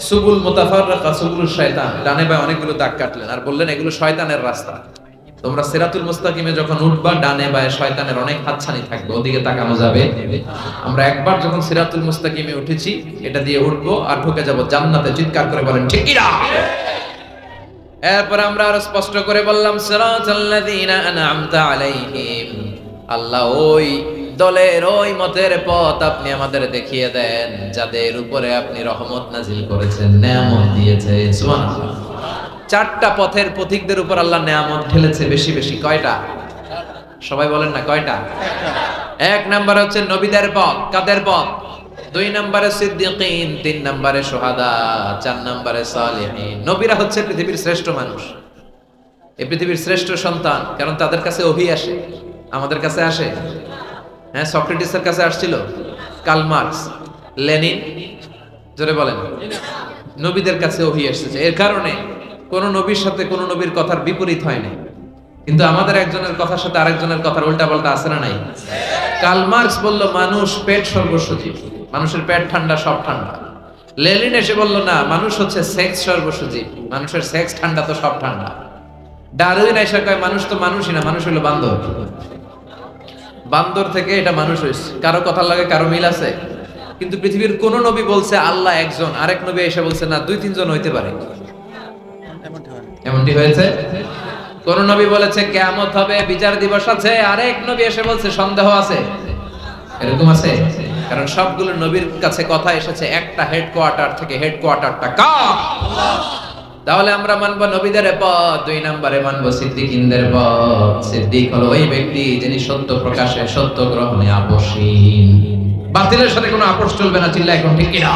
সুবুল মুতাফাররাকা, সুবুল শয়তান, ডানে বায়ে অনেকগুলো দাগ কাটলেন আর বললেন এগুলো শয়তানের রাস্তা। তোমরা সিরাতুল মুস্তাকিমে যখন উঠবা, ডানে বায়ে শয়তানের অনেক হাতছানি থাকবে, ওদিকে তাকানো যাবে। আমরা একবার যখন সিরাতুল মুস্তাকিমে উঠেছি, এটা দিয়ে উঠবো আর ঢুকে যাব জান্নাতে। চিৎকার করে বলেন ঠিক কি না? এরপর আমরা আরো স্পষ্ট করে বললাম, সিরাতাল্লাযীনা আন'আমতা আলাইহিম, আল্লাহ ওই দলের ওই মতের পথ আপনি আমাদের দেখিয়ে দেন যাদের উপরে আপনি রহমত নাজিল করেছেন, নেয়ামত দিয়েছে। সুবহানাল্লাহ। 4টা পথের পথিকদের উপর আল্লাহ নেয়ামত ঢেলেছে বেশি বেশি। কয়টা? সবাই বলেন না কয়টা? 1 নম্বরে হচ্ছে নবীদের পথ। কাদের পথ? 2 নম্বরে সিদ্দিকিন, 3 নম্বরে শুহাদা, 4 নম্বরে সালিহিন। নবীরা হচ্ছে পৃথিবীর শ্রেষ্ঠ মানুষ, এই পৃথিবীর শ্রেষ্ঠ সন্তান, কারণ তাদের কাছে ওহী আসে। আমাদের কাছে আসে? হ্যাঁ, সক্রেটিসের কাছে আসছিল, কার্ল মার্কস, লেনিন, জোরে বলেন। নবীদের কাছে ওহী এসেছে। এর কারণে কোন নবীর সাথে কোন নবীর কথার বিপরীত হয় না, কিন্তু আমাদের একজনের কথার সাথে আরেকজনের কথার উল্টা পাল্টা আছে না নাই? কার্ল মার্কস বলল মানুষ পেট সর্বস্ব জীব, মানুষের পেট ঠান্ডা সব ঠান্ডা। লেনিন এসে বলল না, মানুষ হচ্ছে সেক্স সর্বস্ব জীব, মানুষের সেক্স ঠান্ডা তো সব ঠান্ডা। ডারউইন এসে কয় মানুষ তো মানুষই না, মানুষ হলো বান্দর, বান্দর থেকে এটা মানুষ হইছে। কারো কথার লাগে কারো মিল আছে, কিন্তু পৃথিবীর কোন নবী বলছে আল্লাহ একজন, আরেক নবী এসে বলছে না 2-3 জন হইতে পারে। এমনটি হয়েছে? কোন নবী বলেছে কিয়ামত হবে, বিচার দিবস আছে, আরেক নবী এসে বলছে সন্দেহ আছে। এরকম আছে? কারণ সবগুলো নবীর কাছে কথা এসেছে একটা হেডকোয়ার্টার থেকে। হেডকোয়ার্টারটা কার? তাহলে আমরা মানবো নবীদের পথ। 2 নম্বরে মানবো সিদ্দিকিনদের পথ। সিদ্দিক হলো ওই ব্যক্তি যিনি সত্য প্রকাশে, সত্য গ্রহণে আপোষহীন। বাতিলের সাথে কোনো আপোষ চলবে না। চিল্লা এখন ঠিক কিনা?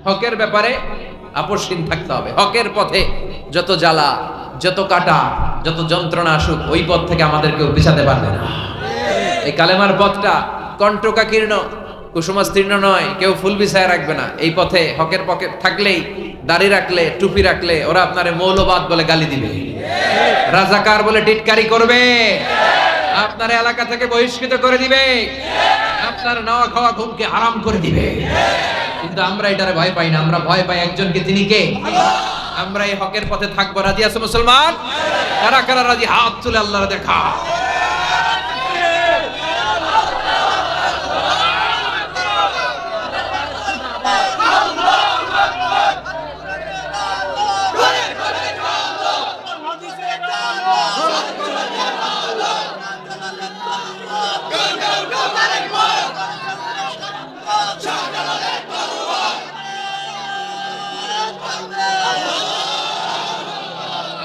হকের ব্যাপারে আপোষহীন থাকতে হবে। হকের পথে যত জ্বালা, যত কাটা, যত যন্ত্রণা আসুক, ওই পথ থেকে আমাদের কেউ পিছাতে পারবে না। এই কালেমার পথটা কণ্টকাকীর্ণ, কুসুমাস্তীর্ণ নয়, কেউ ফুল বিছায় রাখবে না। এই পথে হকের পথে থাকলেই, দাড়ি রাখলে, টুপি রাখলে ওরা আপনারে মৌলবাদ বলে গালি দিবে, রাজাকার বলে টিটকারি করবে, আপনার এলাকা থেকে বহিষ্কৃত করে দিবে, আপনার নাওয়া খাওয়া ঘুমকে হারাম করে দিবে। কিন্তু আমরা এটারে ভয় পাই না, আমরা ভয় পাই একজনকে, তিনি কে? আমরা এই হকের পথে থাকবো। রাজি আছে মুসলমান? কারা কারা রাজি? হাত তুলে আল্লাহর দেখা।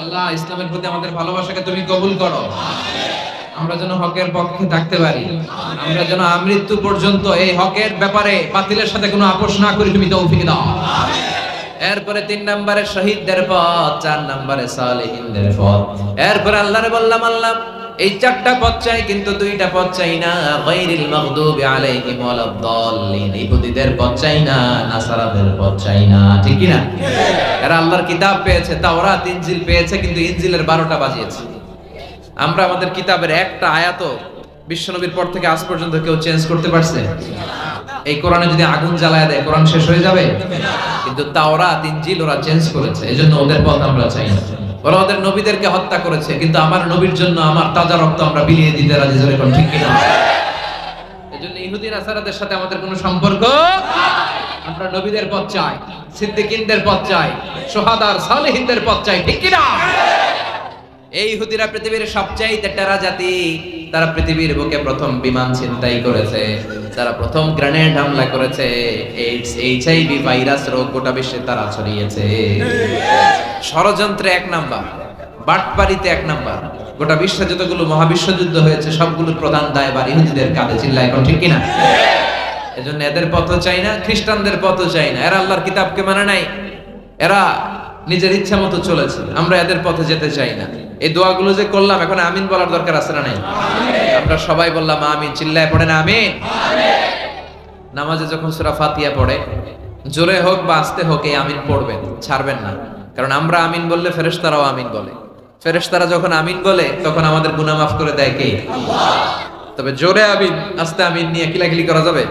আল্লাহ ইসলামের প্রতি আমাদের ভালোবাসাকে তুমি কবুল করো। আমরা যেন হকের পক্ষে থাকতে পারি, আমরা যেন আমৃত্যু পর্যন্ত এই হকের ব্যাপারে বাতিলের সাথে কোনো আপোষ না করি, তুমি তৌফিক দাও। এরপরে 3 নম্বরে শহীদদের পথ, 4 নম্বরে সালেহিনদের পথ। এরপরে আল্লাহরে বললাম, আল্লাহ এই 4টা পথ চাই, কিন্তু 2টা পথ চাই না। গায়রিল মাগদুবি আলাইহিম ওয়ালাদ-দাল্লিন, ইহুদিদের পথ চাই না, নাসারাদের পথ চাই না। ঠিক কি না? এরা আল্লাহর কিতাব পেয়েছে, তাওরাত ইনজিল পেয়েছে, কিন্তু ইনজিলের 12টা বাজিয়েছে। আমরা আমাদের কিতাবের একটা আয়াতও বিশ্বনবীর পর থেকে আজ পর্যন্ত কেউ চেঞ্জ করতে পারছে? এই কোরআনে যদি আগুন জ্বালায় দেয় কোরআন শেষ হয়ে যাবে? কিন্তু তাওরাত ইনজিল ওরা চেঞ্জ করেছে, এজন্য ওদের পথ আমরা চাই না। ওরা ওদের নবীদেরকে হত্যা করেছে, কিন্তু আমার নবীর জন্য আমার তাজা রক্ত আমরা বিলিয়ে দিতে রাজি। জোরে কোন ঠিক কিনা? এজন্য ইহুদি নাসারাদের সাথে আমাদের কোনো সম্পর্ক। আমরা নবীদের পথ চাই, সিদ্দিকিনদের পথ চাই, শুহাদার সালেহিনদের পথ চাই। ঠিক কিনা? এই ইহুদিরা পৃথিবীর সবচাইতে টেরা জাতি। তারা পৃথিবীর বুকে প্রথম বিমান ছিনতাই করেছে, তারা প্রথম গ্রেনেড হামলা করেছে, এইডস এইচআইভি ভাইরাস রোগ গোটা বিশ্বে তারা ছড়িয়েছে। ষড়যন্ত্রে 1 নাম্বার, বাটপারিতে 1 নাম্বার। গোটা বিশ্বে যতগুলো মহাবিশ্বযুদ্ধ হয়েছে সবগুলোর প্রধান দায়ভার ইহুদিদের কাঁধে। চিল্লায় এখন ঠিক কিনা? এজন্য এদের পথও চাই না, খ্রিস্টানদের পথও চাই না। এরা আল্লাহর কিতাবকে মানে নাই, এরা নিজের ইচ্ছা মতো চলেছে। আমরা এদের পথে যেতে চাই না। এই দোয়াগুলো যে করলাম, এখন আমিন বলার দরকার আছে না নাই? আমরা সবাই বললাম আমিন। চিল্লায় পড়েন আমিন। নামাজে যখন সূরা ফাতিহা পড়ে, জোরে হোক বা আস্তে হোক এই আমিন পড়বেন, ছাড়বেন না। কারণ আমরা আমিন বললে ফেরেশতারাও আমিন বলে। ফেরেশতারা যখন আমিন বলে তখন আমাদের গুনাহ মাফ করে দেয় কে? আল্লাহ। তবে জোরে আমিন আস্তে আমিন নিয়ে কিলাকিলি করা যাবে?